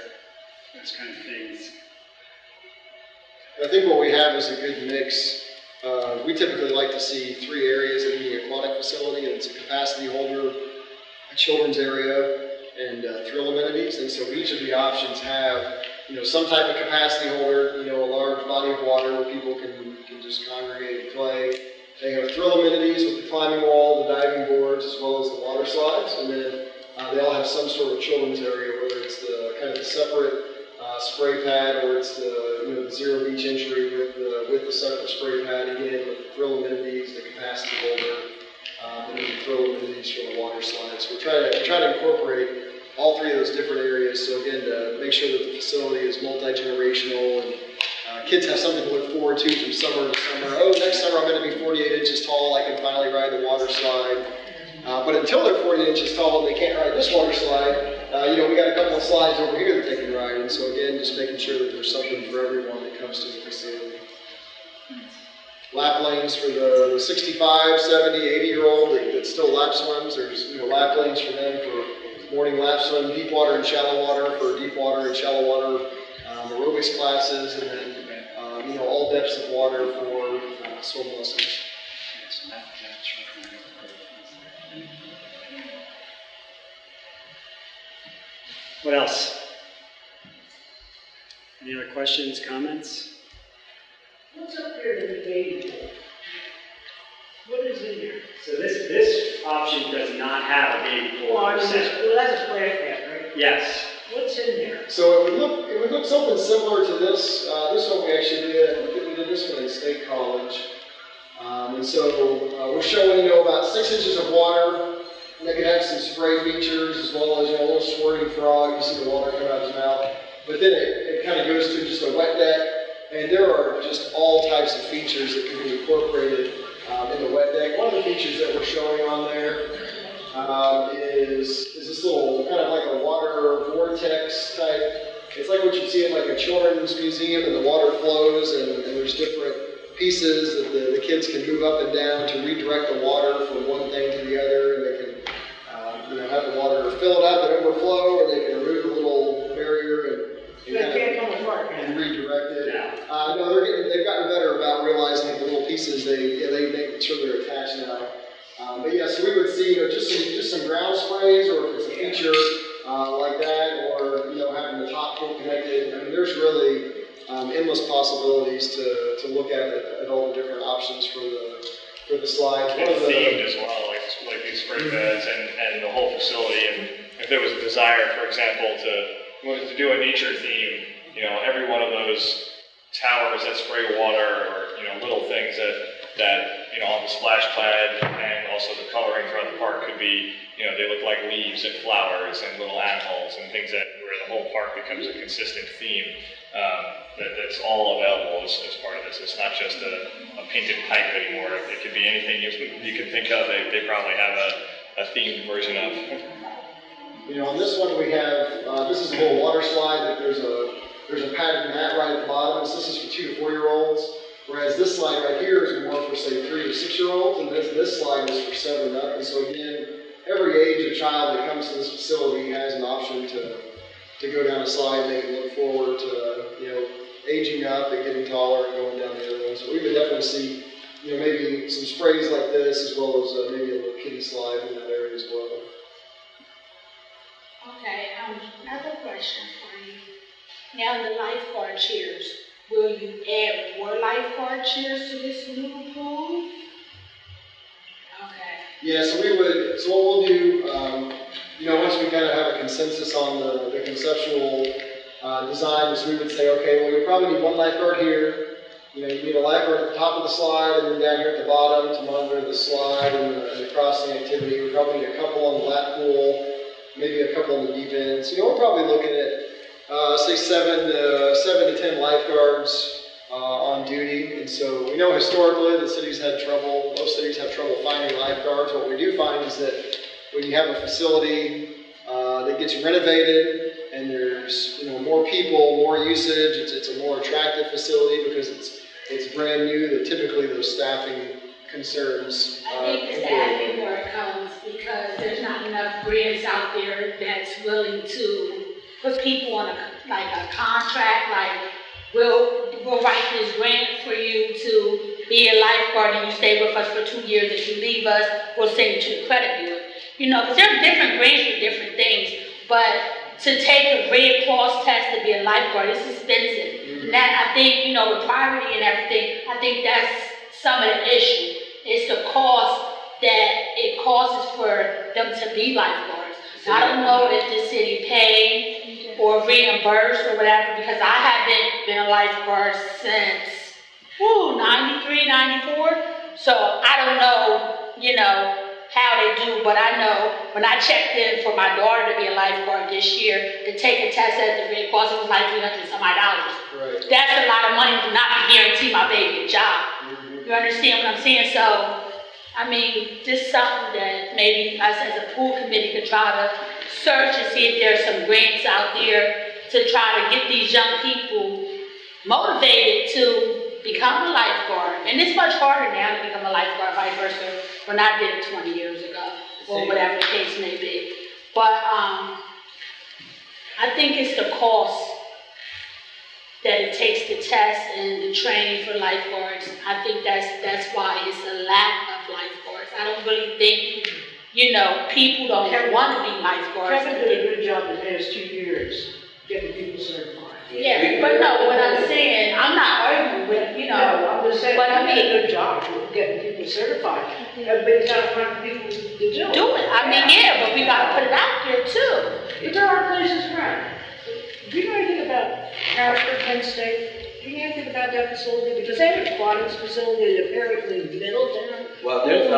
those kind of things. I think what we have is a good mix. We typically like to see 3 areas in any aquatic facility. It's a capacity holder, a children's area, and thrill amenities. And so each of the options have, some type of capacity holder, a large body of water where people can just congregate and play. They have thrill amenities with the climbing wall, the diving boards, as well as the water slides. And then they all have some sort of children's area, whether it's the kind of the separate spray pad or it's the zero beach entry with the separate spray pad, again with the thrill amenities, the capacity holder, and then the thrill amenities for the water slides. So we're trying to incorporate all 3 of those different areas. So again, to make sure that the facility is multi-generational and kids have something to look forward to from summer to summer. Oh, next summer I'm going to be 48 inches tall. I can finally ride the water slide. But until they're 40 inches tall and they can't ride this water slide, we got a couple of slides over here that they can ride. And so again, just making sure that there's something for everyone that comes to the facility. Lap lanes for the 65, 70, 80-year-old that still lap swims. There's lap lanes for them for morning lap swim, deep water and shallow water for deep water and shallow water aerobics classes, and then all depths of water for swim lessons. What else? Any other questions, comments? What's up there in the baby pool? What is in there? So this option does not have a baby pool. Well, per se. that's a splash pad, right? Yes. What's in there? So it would look something similar to this. This one we actually did. We did this one in State College. And so we're showing about 6 inches of water. And they can have some spray features as well as a little swirling frog. You see the water come out of his mouth. But then it kind of goes to just a wet deck. And there are just all types of features that can be incorporated in the wet deck. One of the features that we're showing on there is this little kind of like a water vortex type. It's like what you see in like a children's museum, and the water flows, and there's different pieces that the kids can move up and down to redirect the water from one thing to the other, and they can have the water fill it up and overflow, or they can remove a little barrier and redirect it. No, they've gotten better about realizing that the little pieces they make sure they're attached now. But yeah, so we would see just some ground sprays, or if it's a feature like that, or having the top pool connected. I mean, there's really endless possibilities to look at all the different options for the slides. And themed as well, like these spray pads and the whole facility. And if there was a desire, for example, to do a nature theme, every one of those towers that spray water, or little things that on the splash pad, and also the coloring throughout the park could be, they look like leaves and flowers and little animals and things where the whole park becomes a consistent theme. That's all available as part of this. It's not just a painted pipe anymore. It could be anything you can think of. They probably have a themed version of. On this one we have, this is a little water slide that there's a padded mat right at the bottom. So this is for 2 to 4-year-olds. Whereas this slide right here is more for, say, 3 to 6-year-olds, and this slide is for 7 and up. And so again, every age of child that comes to this facility has an option to go down a slide. They can look forward to, aging up and getting taller and going down the other one. So we would definitely see, maybe some sprays like this, as well as maybe a little kiddie slide in that area as well. Okay, another question for you. Now the lifeguard chairs, will you add more lifeguard chairs to this new pool? Okay. Yeah, so what we'll do, once we kind of have a consensus on the conceptual design, is we would say, okay, well, you probably need 1 lifeguard here. You need a lifeguard at the top of the slide, and then down here at the bottom to monitor the slide and the crossing activity. We probably need a couple on the lap pool, maybe a couple on the deep ends. We're probably looking at, say, 7 to 10 lifeguards on duty. And so we know historically most cities have trouble finding lifeguards. What we do find is that when you have a facility that gets renovated, and there's more people, more usage, it's a more attractive facility because it's brand new, that typically those staffing concerns. I think the staffing where it comes because there's not enough grants out there that's willing to put people on a contract, like we'll write this grant for you to be a lifeguard and you stay with us for 2 years. If you leave us, we'll send you to the credit bureau. Because there's different grants for different things, but to take a Red Cross test to be a lifeguard, it's expensive. And that, I think, with poverty and everything, I think that's some of the issue. It's the cost that it causes for them to be lifeguards. I don't know if the city paid or reimbursed or whatever, because I haven't been a lifeguard since 93, 94. So I don't know, how they do, but I know when I checked in for my daughter to be a lifeguard this year, to take a test at the Red Cross, it was like $300 some odd. Right. That's a lot of money to not guarantee my baby a job. You understand what I'm saying? So I mean, just something that maybe us as a pool committee could try to search and see if there's some grants out there to try to get these young people motivated to become a lifeguard. And it's much harder now to become a lifeguard, vice versa, when I did it 20 years ago, or whatever the case may be. But I think it's the cost that it takes to test and the training for lifeguards. I think that's why it's a lack of lifeguards. I don't really think, people don't want to be lifeguards. Kevin did a good job the past 2 years getting people certified. Yeah, but no, what I'm saying, I'm not arguing with, No, I'm just saying, but I he did mean, a good job of getting people certified. But he's got to find people to do it. do it. I mean, yeah, but we gotta put it out there too. But there are places around. Do you know anything about Harrisburg, Penn State? Do you know anything about that facility? Because they have an aquatics facility apparently in Middletown. Well, there's,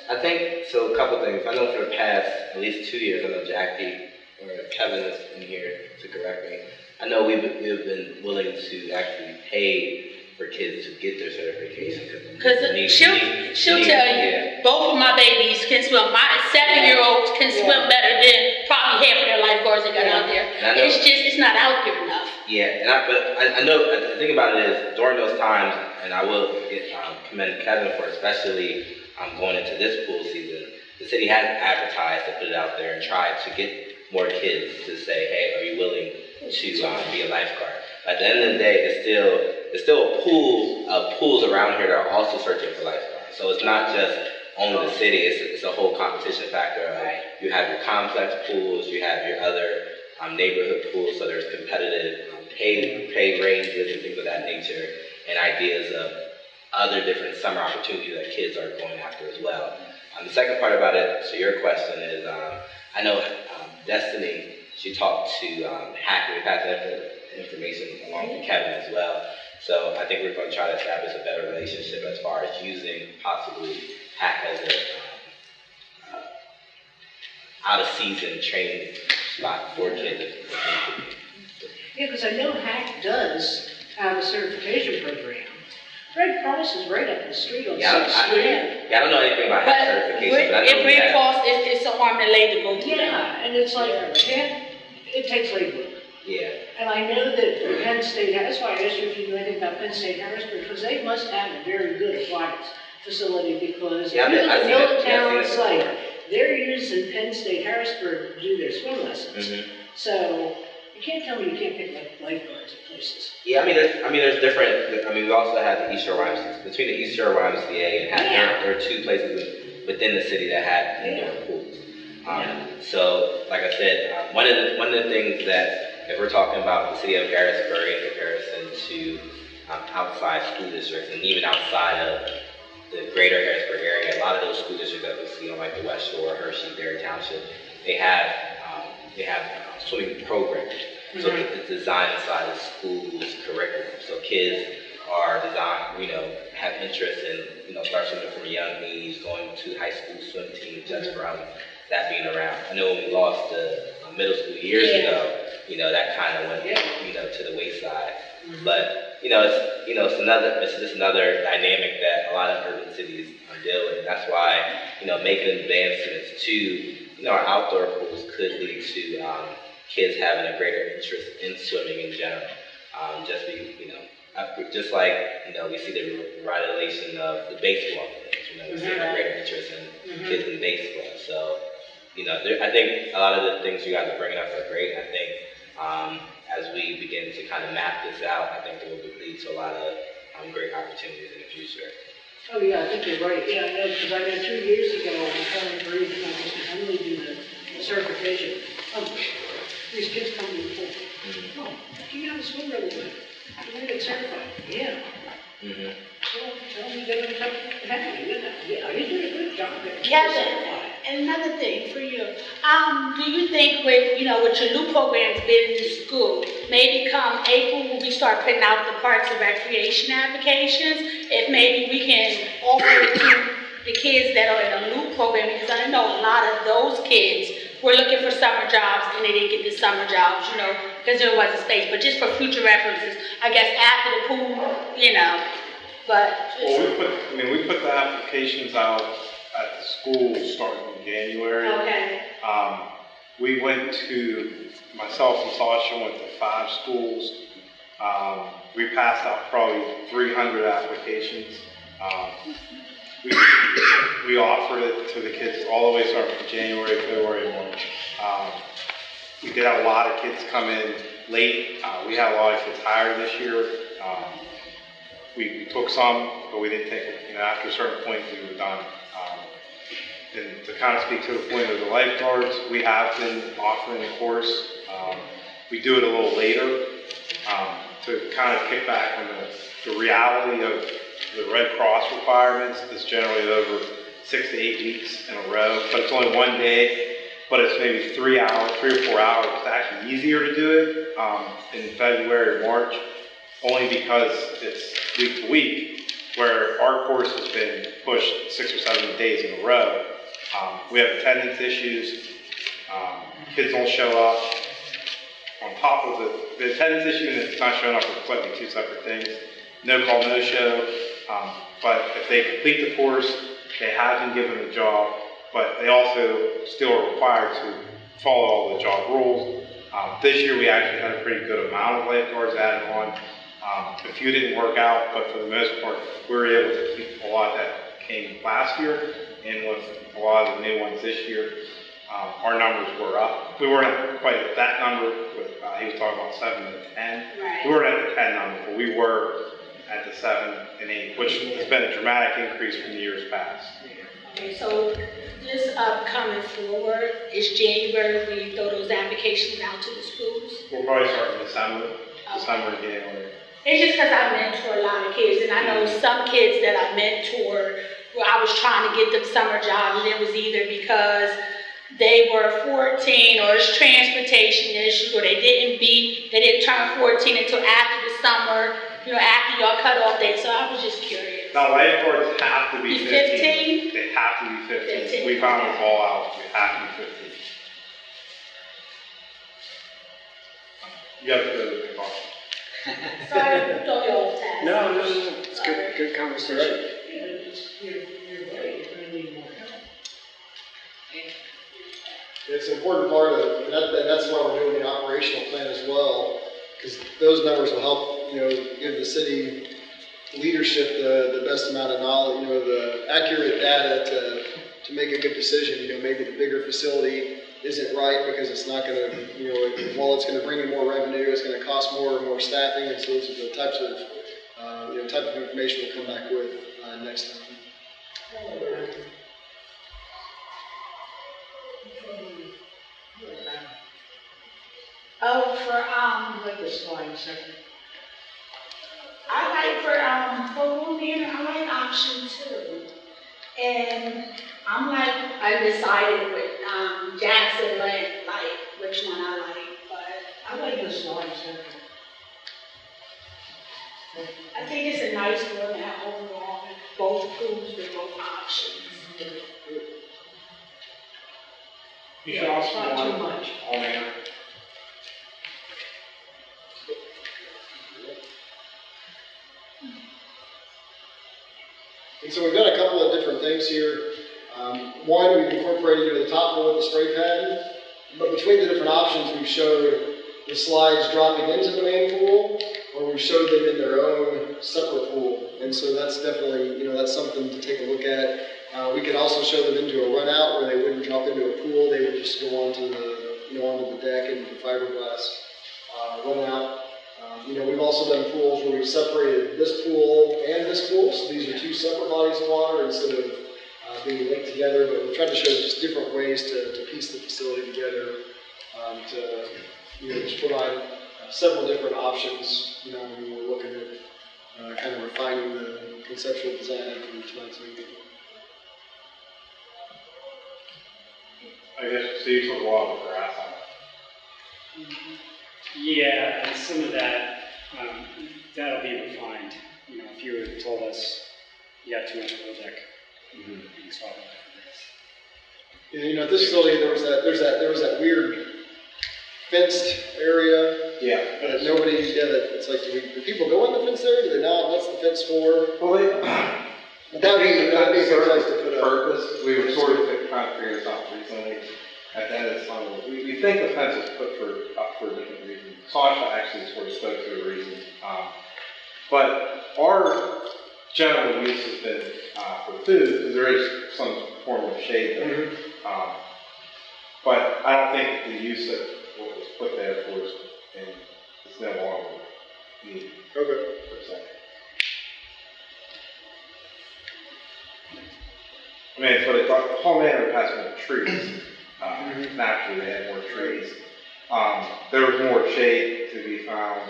I think, so a couple things. I know for the past at least 2 years, I know Jackie or Kevin is in here to correct me. I know we've been willing to actually pay for kids to get their certification. Cause she'll tell you, both of my babies can swim. My 7-year-olds can swim better than probably half of their lifeguards that got out there. It's not out there enough. Yeah, but I know, the thing about it is, during those times, and I will commend Kevin for especially going into this pool season, the city has advertised to put it out there and tried to get more kids to say, hey, are you willing to be a lifeguard? At the end of the day, there's still a pool of pools around here that are also searching for lifeguards. So it's not just only the city, it's a whole competition factor. You have your complex pools, you have your other neighborhood pools, so there's competitive pay ranges and things of that nature, and ideas of other different summer opportunities that kids are going after as well. The second part about it, so your question is, I know Destiny, she talked to Hack, we passed that information along to Kevin as well. So I think we're going to try to establish a better relationship as far as using possibly Hack as a out-of-season training spot for kids. Yeah, because I know Hack does have a certification program. Red Cross is right up the street on 6th Street. I don't know anything about Hack certification, but I know if Red Cross, it's a arm and leg to go through. Yeah, and it's like, it takes labor. Yeah. And I know that Penn State, that's why I asked you if you knew anything about Penn State Harrisburg, because they must have a very good aquatics facility, because if you look at Middletown site, they're using Penn State Harrisburg to do their swim lessons. Mm-hmm. So you can't tell me you can't pick up lifeguards at places. Yeah, there's different. We also have the East Shore YMCA. Between the East Shore YMCA and there are 2 places within the city that have indoor pools. So, like I said, one of the things that, if we're talking about the city of Harrisburg in comparison to outside school districts, and even outside of the greater Harrisburg area, a lot of those school districts that we see on like the West Shore, Hershey, Berry Township, they have swimming programs. So it's designed inside the school's curriculum. So kids are designed, have interest in, start swimming from a young age, going to high school swim team just from that being around. I know when we lost the middle school years ago, that kind of went, to the wayside. But, it's just another dynamic that a lot of urban cities deal with. And that's why, making advancements to, our outdoor pools could lead to kids having a greater interest in swimming in general. Just like, we see the revitalization of the baseball players, we see a greater interest in kids in baseball. So, I think a lot of the things you guys are bringing up are great. I think as we begin to kind of map this out, I think it will lead to a lot of great opportunities in the future. Oh yeah, I think you're right. Yeah, I know, because I know 2 years ago, when Kevin agreed to only do the certification. These kids come to the pool. Oh, you know how to swim really good. You want to get certified? Yeah. Well, tell me they're going to come happy, Yeah, you did a good job there. Kevin, and another thing for you. Do you think with your new programs being in school, maybe come April when we start putting out the Parks and Recreation applications, if maybe we can offer it to the kids that are in a new program, because I know a lot of those kids were looking for summer jobs and they didn't get the summer jobs, because there wasn't space. But just for future references, I guess after the pool, but Well, we put the applications out at the school starting in January. okay, We went to, myself and Sasha went to 5 schools. We passed out probably 300 applications. We offered it to the kids all the way starting from January, February, March. We did have a lot of kids come in late. We had a lot of kids hired this year. We took some, but we didn't take it. You know, after a certain point, we were done. And to kind of speak to the point of the lifeguards, we have been offering the course. We do it a little later to kind of kick back on the reality of the Red Cross requirements. It's generally over 6 to 8 weeks in a row, but it's only one day, but it's maybe 3 hours, 3 or 4 hours. It's actually easier to do it in February or March, only because it's week to week, where our course has been pushed 6 or 7 days in a row. We have attendance issues, kids don't show up. On top of the attendance issue and it's not showing up are completely 2 separate things. No call, no show, but if they complete the course, they have been given a job, but they also still are required to follow all the job rules. This year we actually had a pretty good amount of lifeguards added on. A few didn't work out, but for the most part, we were able to keep a lot that came last year, and with a lot of the new ones this year, our numbers were up. We weren't quite at that number, with, he was talking about 7 to 10. right. We weren't at the 10 number, but we were at the 7 and 8, which has been a dramatic increase from the years past. Okay, so this upcoming forward is January when you throw those applications out to the schools? We'll probably start in December and January. It's just because I mentor a lot of kids, and I know some kids that I mentor, where I was trying to get them summer jobs, and it was either because they were 14, or it's transportation issues, or they didn't turn 14 until after the summer, you know, after your cutoff date, so I was just curious. Now, lifeguards have to be 15? They have to be 15. 15, We found okay. this all out. We have to be 15. You have to go to the car. Sorry, throw you off task. No, it's good conversation. It's an important part of it, and that's why we're doing the operational plan as well, because those numbers will help, you know, give the city leadership the best amount of knowledge, you know, the accurate data to make a good decision. You know, maybe the bigger facility isn't right because it's not going to, you know, while it's going to bring in more revenue, it's going to cost more staffing, and so those are the types of, you know, type of information we'll come back with next time. Oh, I like the slide second. for women, I like option 2. And I'm like undecided with, Jackson Lake, like which one I like, but I like the slide second. I think it's a nice format overall, both pools with both options. You should also Not want too much. all manner. And so we've got a couple of different things here. One, we've incorporated the top one with the spray pad, but between the different options, we've showed the slides dropping into the main pool, or we've showed them in their own separate pool. And so that's definitely, you know, that's something to take a look at. We could also show them into a run out where they wouldn't drop into a pool, they would just go onto the, you know, onto the deck into the fiberglass run out. You know, we've also done pools where we've separated this pool and this pool, so these are 2 separate bodies of water instead of being linked together, but we're trying to show just different ways to piece the facility together to, you know, just provide several different options, you know, when we were looking at kind of refining the conceptual design for each night's meeting. I guess so you took a lot of grass out. Yeah, and some of that, that'll be refined. You know, if you had told us you got too much pool deck, you can swap it for this. Yeah, you know, at this facility, there was that weird fenced area, Yeah. but nobody, it's like, do people go in the fence area, do they not, what's the fence for? Well, That'd be a good place to put up. Purpose, we were sort of trying to figure this out recently. At the end of the summer, we think the fence was put up for a different reason. Sasha actually sort of spoke to a reason. But our general use has been for food, because there is some form of shade there. But I don't think the use of what was put there for is no longer needed, Okay. per se. I mean, it's what it thought, Palm Manor has more trees. Naturally, they had more trees. There was more shade to be found.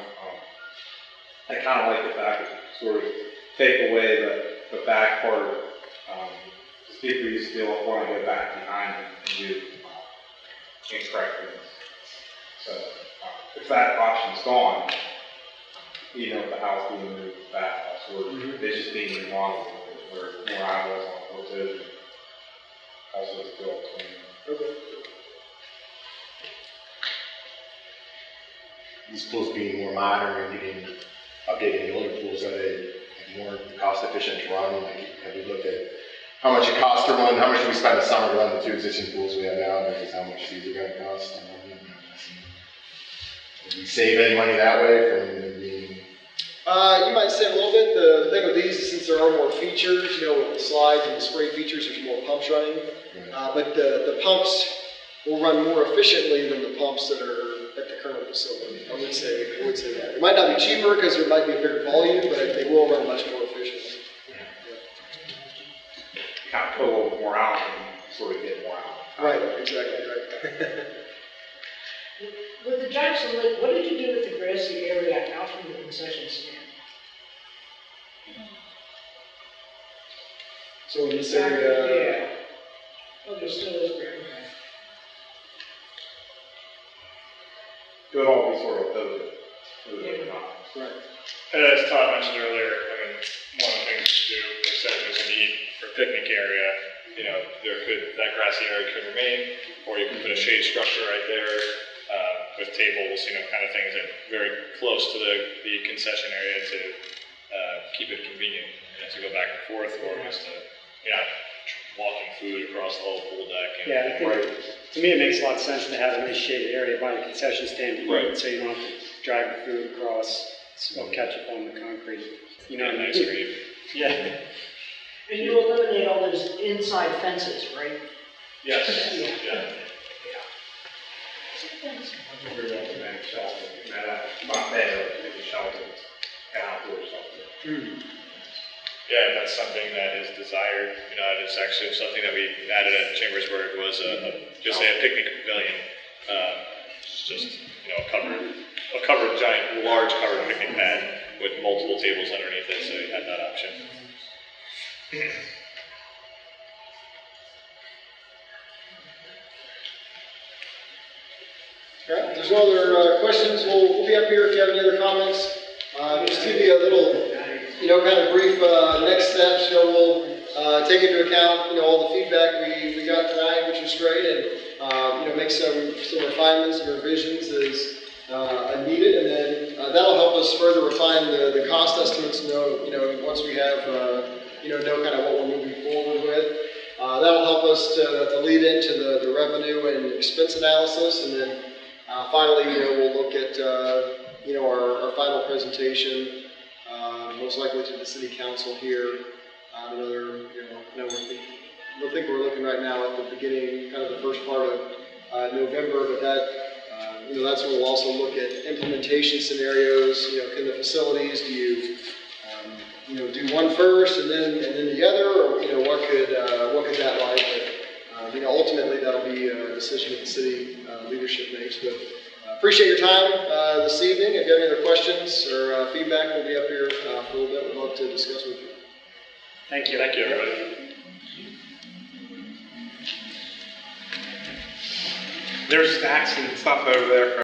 I kind of like the fact that sort of take away the back part. Because people used to want to go back behind and do incorrect things. So if that option's gone, you know, the house being moved back, or it's just being remodeled, where more eyeballs on the photos. Also, it's built clean. These pools being more modern and updating the older pools, are they more cost efficient to run? Like, have we looked at how much it costs to run, how much do we spend a summer to run the 2 existing pools we have now versus how much these are going to cost? Do we save any money that way from them being? You might save a little bit. The thing with these is since there are more features, you know, with the slides and the spray features, there's more pumps running. But the pumps will run more efficiently than the pumps that are at the current facility. I would say that. It might not be cheaper because there might be a bigger volume, but they will run much more efficiently. Kind of put a little more out and sort of get more out. Right, exactly, right. With the Jackson Lake, what did you do with the grassy area out from the concession stand? So in this area, Yeah. Oh, there still is there, okay. It would all be sort of open. right. And as Todd mentioned earlier, I mean, one of the things to do, like I said, if there's a need for a picnic area, you know, that grassy area could remain, or you can put a shade structure right there, with tables, you know, kind of things that are very close to the concession area to, keep it convenient, you know, to go back and forth, or just to, you know, walking food across the whole pool deck. And, Yeah, I think, to me, it makes a lot of sense to have a nice shaded area by the concession stand, Right. so you don't have to drag the food across, or catch up on the concrete. You know, and ice cream. Yeah. And you eliminate all those inside fences, right? Yes. Yeah. We're going to make shelter, not there, maybe shelter, and outdoor shelter. Yeah, that's something that is desired. You know, it's actually something that we added at Chambersburg was just a picnic pavilion. It's just, you know, a covered giant, large covered picnic pad with multiple tables underneath it, so you had that option. All right, if there's no other questions, we'll be up here if you have any other comments. Just to give you a little, you know, kind of brief next steps. You know, we'll take into account, you know, all the feedback we got tonight, which was great, and you know, make some refinements and revisions as needed, and then that'll help us further refine the cost estimates. You know, once we have you know kind of what we're moving forward with. That'll help us to lead into the revenue and expense analysis, and then finally, you know, we'll look at you know our final presentation, most likely to the city council here. Another, you know, I think we're looking right now at the beginning, kind of the first part of November, but that you know that's when we'll also look at implementation scenarios. You know, can the facilities you know, do one first and then the other, or you know, what could that like? But you know, ultimately that'll be a decision that the city leadership makes. But appreciate your time this evening. If you have any other questions or feedback, we'll be up here for a little bit. We'd love to discuss with you. Thank you. Thank you, everybody. There's snacks and stuff over there for